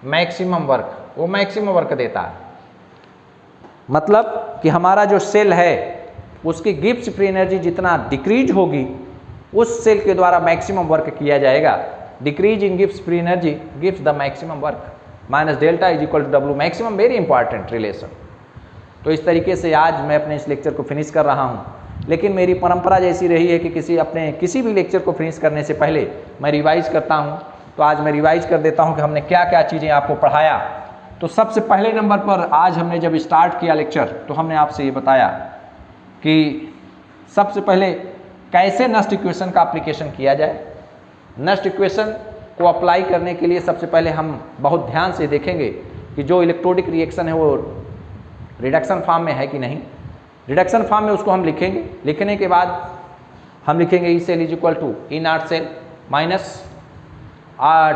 maximum work, वो maximum work देता है। मतलब कि हमारा जो सेल है उसकी गिब्स फ्री एनर्जी जितना डिक्रीज होगी उस सेल के द्वारा मैक्सिमम वर्क किया जाएगा। Decrease in Gibbs free energy gives the maximum work minus delta is equal to W maximum, very important relation. तो इस तरीके से आज मैं अपने इस लेक्चर को फिनिश कर रहा हूँ। लेकिन मेरी परंपरा जैसी रही है कि किसी भी लेक्चर को फिनिश करने से पहले मैं रिवाइज करता हूँ। तो आज मैं रिवाइज कर देता हूँ कि हमने क्या क्या चीज़ें आपको पढ़ाया। तो सबसे पहले नंबर पर आज हमने जब स्टार्ट किया लेक्चर तो हमने आपसे ये बताया कि सबसे पहले कैसे नस्ट इक्वेशन का एप्लीकेशन किया जाए। नस्ट इक्वेशन को अप्लाई करने के लिए सबसे पहले हम बहुत ध्यान से देखेंगे कि जो इलेक्ट्रोडिक रिएक्शन है वो रिडक्शन फॉर्म में है कि नहीं। रिडक्शन फॉर्म में उसको हम लिखेंगे, लिखने के बाद हम लिखेंगे E cell is equal to E naught cell minus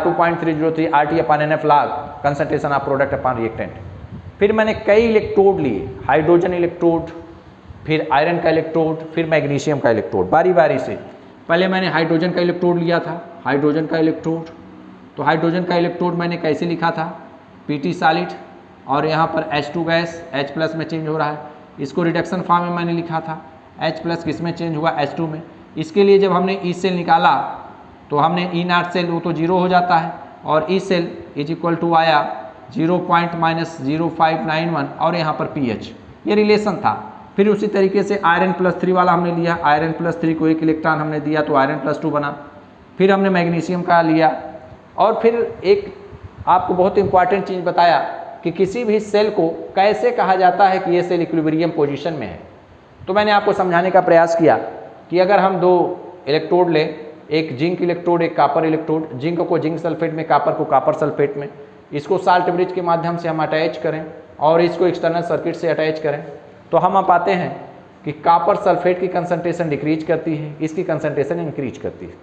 2.303 RT upon NF log concentration of product upon reactant. फिर मैंने कई इलेक्ट्रोड लिए, हाइड्रोजन इलेक्ट्रोड, फिर आयरन का इलेक्ट्रोड, फिर मैग्नीशियम का इलेक्ट्रोड, बारी बारी से। पहले मैंने हाइड्रोजन का इलेक्ट्रोड लिया था, हाइड्रोजन का इलेक्ट्रोड। तो हाइड्रोजन का इलेक्ट्रोड मैंने कैसे लिखा था, PT सॉलिड और यहाँ पर H2 गैस H+ में चेंज हो रहा है। इसको रिडक्शन फॉर्म में मैंने लिखा था, H+ किस में चेंज हुआ, H2 में। इसके लिए जब हमने ई सेल निकाला तो हमने ई नॉट सेल वो तो 0 हो जाता है और E cell is equal to आया 0.-0591 और यहाँ पर pH, ये रिलेशन था। फिर उसी तरीके से आयरन +3 वाला हमने लिया, आयरन +3 को 1 इलेक्ट्रॉन हमने दिया तो आयरन +2 बना। फिर हमने मैग्नीशियम का लिया और फिर एक आपको बहुत इंपॉर्टेंट चीज़ बताया कि किसी भी सेल को कैसे कहा जाता है कि ये सेल इक्विलिब्रियम पोजीशन में है। तो मैंने आपको समझाने का प्रयास किया कि अगर हम 2 इलेक्ट्रोड लें एक जिंक इलेक्ट्रोड, एक कॉपर इलेक्ट्रोड, जिंक को जिंक सल्फेट में, कॉपर को कॉपर सल्फेट में, इसको साल्ट ब्रिज के माध्यम से हम अटैच करें और इसको एक्सटर्नल सर्किट से अटैच करें, तो हम पाते हैं कि कॉपर सल्फेट की कंसंट्रेशन डिक्रीज करती है, इसकी कंसंट्रेशन इंक्रीज करती है।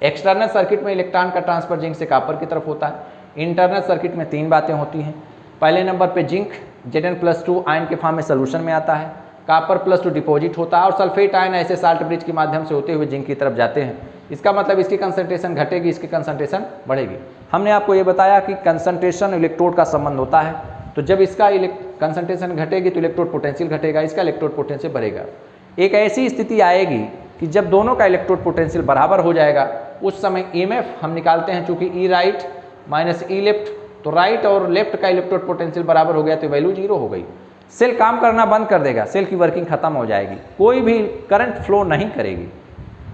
एक्सटर्नल सर्किट में इलेक्ट्रॉन का ट्रांसफर जिंक से कॉपर की तरफ होता है। इंटरनल सर्किट में 3 बातें होती हैं। पहले नंबर पे जिंक Zn+2 आयन के फॉर्म में सोल्यूशन में आता है, कॉपर +2 डिपॉजिट होता है और सल्फेट आयन ऐसे साल्ट ब्रिज के माध्यम से होते हुए जिंक की तरफ जाते हैं। इसका मतलब इसकी कंसंट्रेशन घटेगी, इसकी कंसंट्रेशन बढ़ेगी। हमने आपको ये बताया कि कंसंट्रेशन इलेक्ट्रोड का संबंध होता है, तो जब इसका कंसंट्रेशन घटेगी तो इलेक्ट्रोड पोटेंशियल घटेगा, इसका इलेक्ट्रोड पोटेंशियल बढ़ेगा। एक ऐसी स्थिति आएगी कि जब दोनों का इलेक्ट्रोड पोटेंशियल बराबर हो जाएगा, उस समय EMF हम निकालते हैं, चूंकि E right minus E left, तो राइट और लेफ्ट का इलेक्ट्रोड पोटेंशियल बराबर हो गया तो वैल्यू 0 हो गई। सेल काम करना बंद कर देगा, सेल की वर्किंग खत्म हो जाएगी, कोई भी करंट फ्लो नहीं करेगी।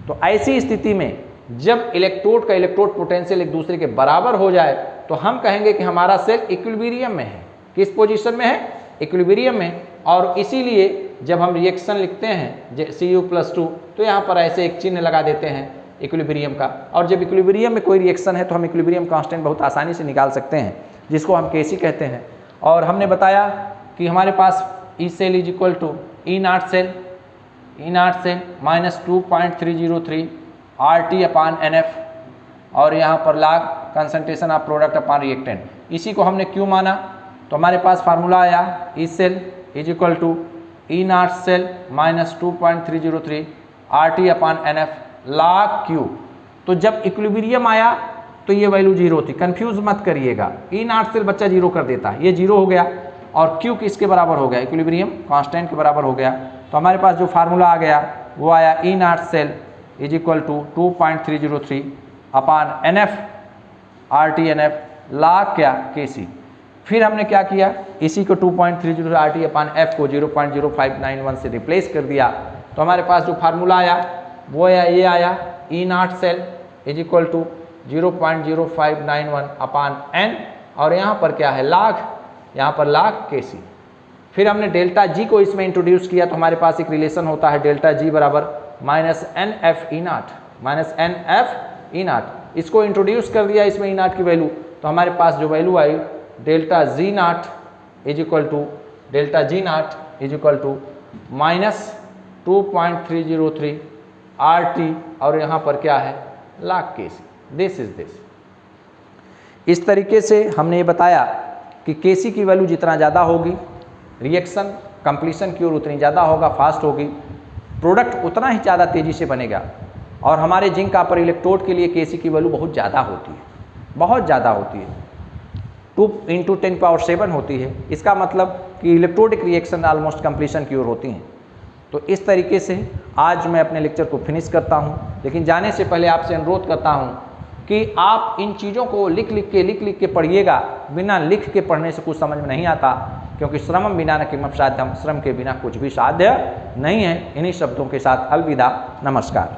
तो ऐसी स्थिति में जब इलेक्ट्रोड का इलेक्ट्रोड पोटेंशियल एक दूसरे के बराबर हो जाए तो हम कहेंगे कि हमारा सेल इक्विलिब्रियम में है। किस पोजीशन में है? इक्विलिब्रियम में। और इसीलिए जब हम रिएक्शन लिखते हैं Cu+2 तो यहाँ पर ऐसे एक चिन्ह लगा देते हैं इक्विलिब्रियम का। और जब इक्विलिब्रियम में कोई रिएक्शन है तो हम इक्विलिब्रियम कांस्टेंट बहुत आसानी से निकाल सकते हैं, जिसको हम Kc कहते हैं। और हमने बताया कि हमारे पास E cell is equal to E0 cell minus 2.303 RT/NF और यहाँ पर log concentration of product upon reactant. इसी को हमने क्यों माना, तो हमारे पास फार्मूला आया E cell is equal to E0 cell minus 2.303 RT/NF log Q। तो जब इक्विलिब्रियम आया तो ये वैल्यू 0 थी, कंफ्यूज मत करिएगा। E0 सेल बच्चा 0 कर देता है, ये 0 हो गया और Q किसके बराबर हो गया? इक्विलिब्रियम कांस्टेंट के बराबर हो गया। तो हमारे पास जो फार्मूला आ गया वो आया E0 cell is equal to 2.303/NF RT/NF log क्या? Kc। फिर हमने क्या किया, इसी को 2.303 RT/NF को 0.0591 से रिप्लेस कर दिया। तो हमारे पास जो फार्मूला आया वो ये आया E0 cell is equal to 0.0591/N और यहाँ पर क्या है? log, यहाँ पर log Kc। फिर हमने डेल्टा G को इसमें इंट्रोड्यूस किया तो हमारे पास एक रिलेशन होता है डेल्टा G बराबर -NF/E0। इसको इंट्रोड्यूस कर दिया इसमें E0 की वैल्यू, तो हमारे पास जो वैल्यू आई delta G0 is equal to -2.303 RT और यहाँ पर क्या है? log Kc। This is this. इस तरीके से हमने ये बताया कि Kc की वैल्यू जितना ज़्यादा होगी, रिएक्शन कंप्लीशन की ओर उतनी ज़्यादा होगा, फास्ट होगी, प्रोडक्ट उतना ही ज़्यादा तेज़ी से बनेगा। और हमारे जिंक कॉपर इलेक्ट्रोड के लिए Kc की वैल्यू बहुत ज़्यादा होती है, बहुत ज़्यादा होती है, 2 × 10⁻⁷ होती है। इसका मतलब कि इलेक्ट्रोडिक रिएक्शन ऑलमोस्ट कंप्लीशन की ओर होती हैं। तो इस तरीके से आज मैं अपने लेक्चर को फिनिश करता हूं, लेकिन जाने से पहले आपसे अनुरोध करता हूं कि आप इन चीज़ों को लिख लिख के पढ़िएगा। बिना लिख के पढ़ने से कुछ समझ में नहीं आता, क्योंकि श्रमम बिना न किमपि साध्यम, श्रम के बिना कुछ भी साध्य नहीं है। इन्हीं शब्दों के साथ अलविदा, नमस्कार।